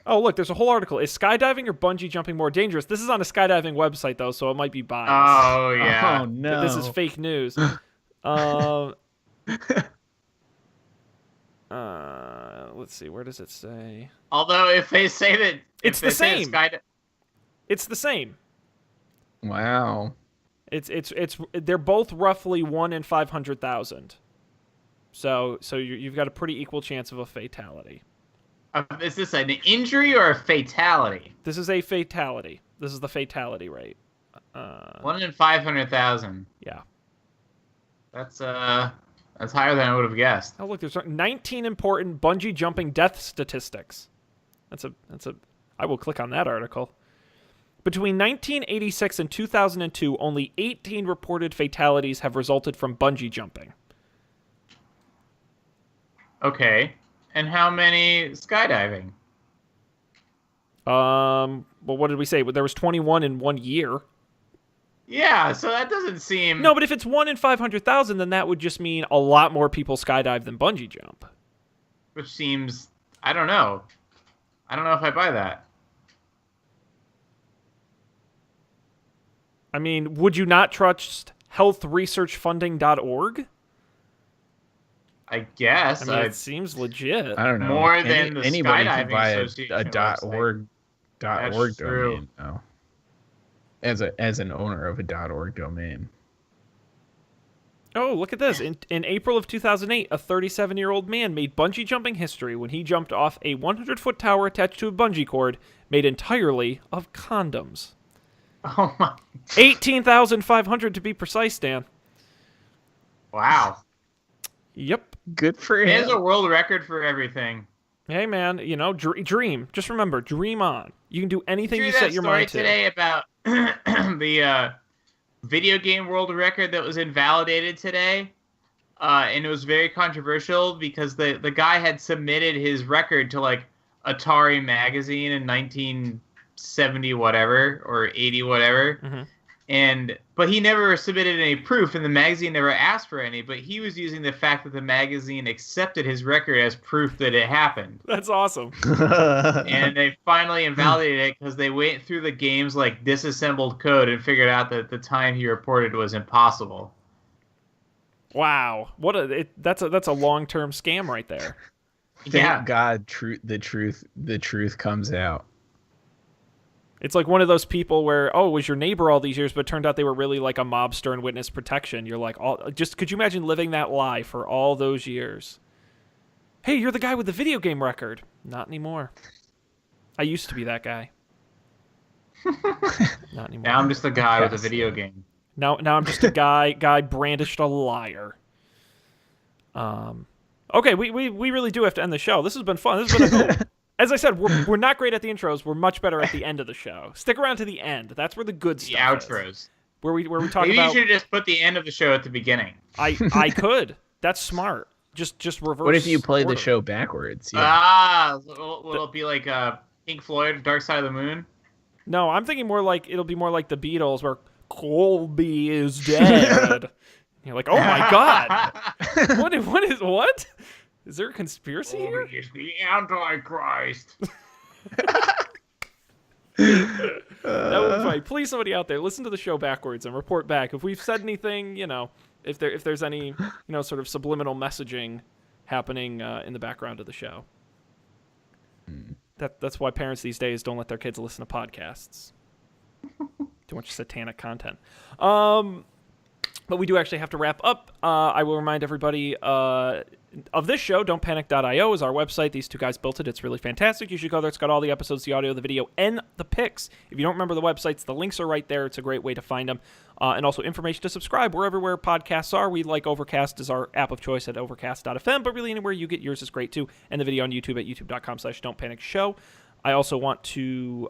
Oh, look, there's a whole article. Is skydiving or bungee jumping more dangerous? This is on a skydiving website, though, so it might be biased.
Oh yeah.
Oh no.
This is fake news. Let's see. Where does it say?
Although if they say that
It's
if they
the
say
same.
that
It's the same.
Wow.
It's they're both roughly 1 in 500,000. So you've got a pretty equal chance of a fatality.
is this an injury or a fatality?
This is a fatality. This is the fatality rate.
1 in 500,000.
Yeah.
That's higher than I would have guessed.
Oh, look, there's 19 important bungee jumping death statistics. That's a. I will click on that article. Between 1986 and 2002, only 18 reported fatalities have resulted from bungee jumping.
Okay. And how many skydiving?
Well, what did we say? There was 21 in 1 year.
Yeah, so that doesn't seem
No, but if it's 1 in 500,000, then that would just mean a lot more people skydive than bungee jump.
which seems I don't know. I don't know if I buy that.
I mean, would you not trust healthresearchfunding.org?
I guess.
I mean, it seems legit.
I don't know.
More than the
anybody can
Skydiving
buy
Association
a
website.
.org
That's true.
domain though. As an owner of a .org domain.
Oh, look at this. In April of 2008, a 37-year-old man made bungee jumping history when he jumped off a 100-foot tower attached to a bungee cord made entirely of condoms.
Oh my
18,500 to be precise, Dan.
wow.
Yep.
Good for
There's
him.
a world record for everything.
Hey, man, dream. Just remember, dream on. You can do anything
Did
you
you hear
set
that
your
story
mind to.
today about the video game world record that was invalidated today? And it was very controversial because the guy had submitted his record to like Atari magazine in 1970 whatever or 80 whatever.
Mhm.
But he never submitted any proof, and the magazine never asked for any. But he was using the fact that the magazine accepted his record as proof that it happened.
That's awesome.
And they finally invalidated it because they went through the game's like disassembled code and figured out that the time he reported was impossible.
Wow. That's a long-term scam right there.
Thank
Yeah.
God, the truth comes out.
It's like one of those people where, oh, it was your neighbor all these years, but it turned out they were really like a mobster in witness protection. You're like, could you imagine living that lie for all those years? Hey, you're the guy with the video game record. Not anymore. I used to be that guy. Not anymore.
Now I'm just a guy with a video game.
Now I'm just a guy brandished a liar. Okay, we really do have to end the show. This has been fun. This has been as I said, we're not great at the intros. We're much better at the end of the show. Stick around to the end. That's where the good
The
stuff is.
outros.
Where we talk
Maybe
about.
you should just put the end of the show at the beginning.
I could. That's smart. Just reverse.
What if you play
order.
the show backwards? Yeah.
Ah, will it be like Pink Floyd, Dark Side of the Moon?
No, I'm thinking more like it'll be more like the Beatles, where Colby is dead. You're like, oh my god, what? Is there a conspiracy here?
Colby is the Antichrist.
That would be funny. Please, somebody out there, listen to the show backwards and report back if we've said anything. If there's any sort of subliminal messaging happening in the background of the show. That's why parents these days don't let their kids listen to podcasts. Too much satanic content. But we do actually have to wrap up. I will remind everybody of this show. Don'tPanic.io is our website. These two guys built it. It's really fantastic. You should go there. It's got all the episodes, the audio, the video, and the pics. If you don't remember the websites, the links are right there. It's a great way to find them. And also information to subscribe. We're everywhere podcasts are. We like Overcast as our app of choice at overcast.fm, but really anywhere you get yours is great too. And the video on YouTube at youtube.com/don'tpanicshow. I also want to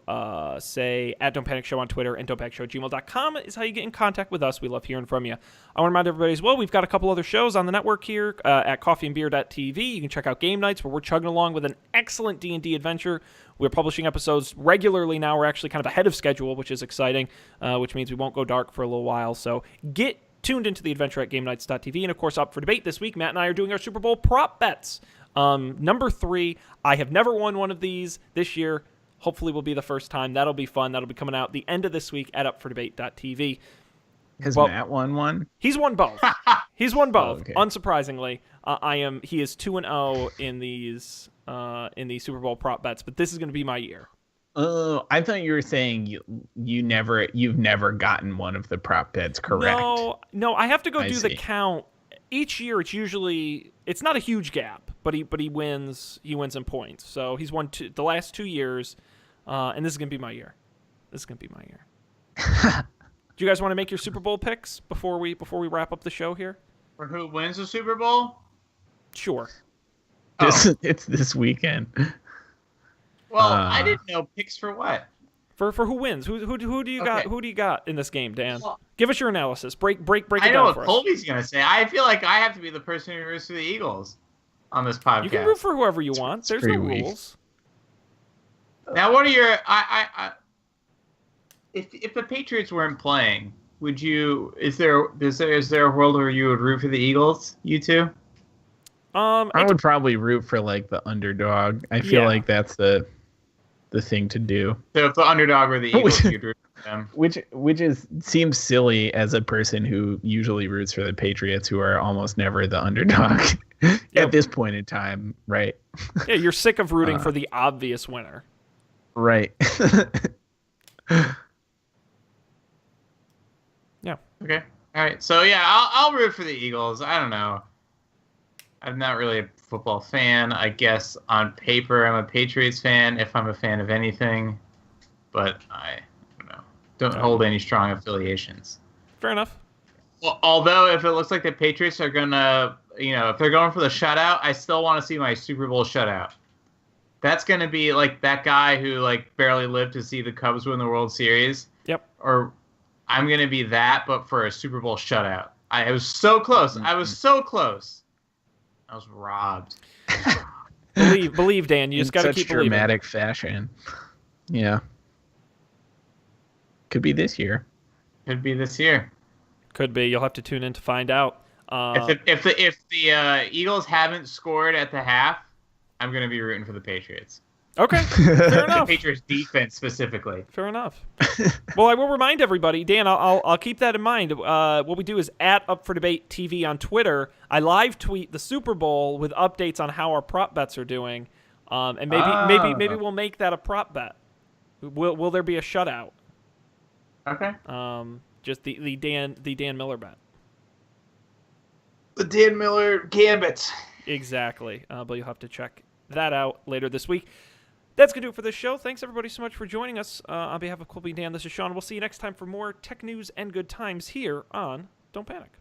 say at Don't Panic Show on Twitter and don'tpanicshow@gmail.com is how you get in contact with us. We love hearing from you. I want to remind everybody as well, we've got a couple other shows on the network here at coffeeandbeer.tv. You can check out Game Nights, where we're chugging along with an excellent D&D adventure. We're publishing episodes regularly now. We're actually kind of ahead of schedule, which is exciting, which means we won't go dark for a little while. So get tuned into the adventure at GameNights.tv. And, of course, up for debate this week, Matt and I are doing our Super Bowl prop bets. Number 3, I have never won one of these. This year hopefully will be the first time. That'll be fun. That'll be coming out the end of this week at upfordebate.tv.
Has Matt won one?
He's won both. He's won both.
Oh, okay.
Unsurprisingly, he is 2-0 in these Super Bowl prop bets, but this is going to be my year.
Oh, I thought you were saying you've never gotten one of the prop bets correct.
No, I have to go
I
do
see.
the count. Each year it's not a huge gap, but he wins in points. So he's won the last 2 years, and this is gonna be my year. Do you guys want to make your Super Bowl picks before we wrap up the show here?
For who wins the Super Bowl?
Sure.
It's this weekend.
Well, I didn't know picks for what.
For who wins? Who do you got?
Okay.
Who do you got in this game, Dan?
Well,
Give us your analysis. Break it
I know
down
what
for us.
Colby's gonna say. I feel like I have to be the person who roots for the Eagles on this podcast.
You can root for whoever you want. There's no
pretty weak.
rules.
Now, what are your? If the Patriots weren't playing, would you? Is there a world where you would root for the Eagles? You two?
I would probably root for like the underdog. I feel like that's the thing to do.
So if the underdog were the Eagles, you'd root for them.
Which seems silly as a person who usually roots for the Patriots, who are almost never the underdog at this point in time, right?
Yeah, you're sick of rooting for the obvious winner.
Right.
Yeah.
Okay. All right. So yeah, I'll root for the Eagles. I don't know. I'm not really a football fan. I guess on paper I'm a Patriots fan if I'm a fan of anything, but I don't hold any strong affiliations.
Fair enough.
Well, although if it looks like the Patriots are gonna, if they're going for the shutout, I still want to see my Super Bowl shutout. That's gonna be like that guy who like barely lived to see the Cubs win the World Series.
Yep.
Or I'm gonna be that, but for a Super Bowl shutout. I was so close. I was so close. I was robbed.
Believe, Dan. You just got to keep believing.
In such dramatic fashion. Yeah. Could be this year.
Could be this year.
Could be. You'll have to tune in to find out.
If the Eagles haven't scored at the half, I'm gonna be rooting for the Patriots.
Okay, fair enough.
The Patriots defense specifically.
Fair enough. Well, I will remind everybody, Dan. I'll keep that in mind. What we do is at Up for Debate TV on Twitter. I live tweet the Super Bowl with updates on how our prop bets are doing, and maybe we'll make that a prop bet. Will there be a shutout?
Okay.
Just the Dan Miller bet.
The Dan Miller Gambit.
Exactly. But you'll have to check that out later this week. That's going to do it for this show. Thanks, everybody, so much for joining us. On behalf of Colby and Dan, this is Sean. We'll see you next time for more tech news and good times here on Don't Panic.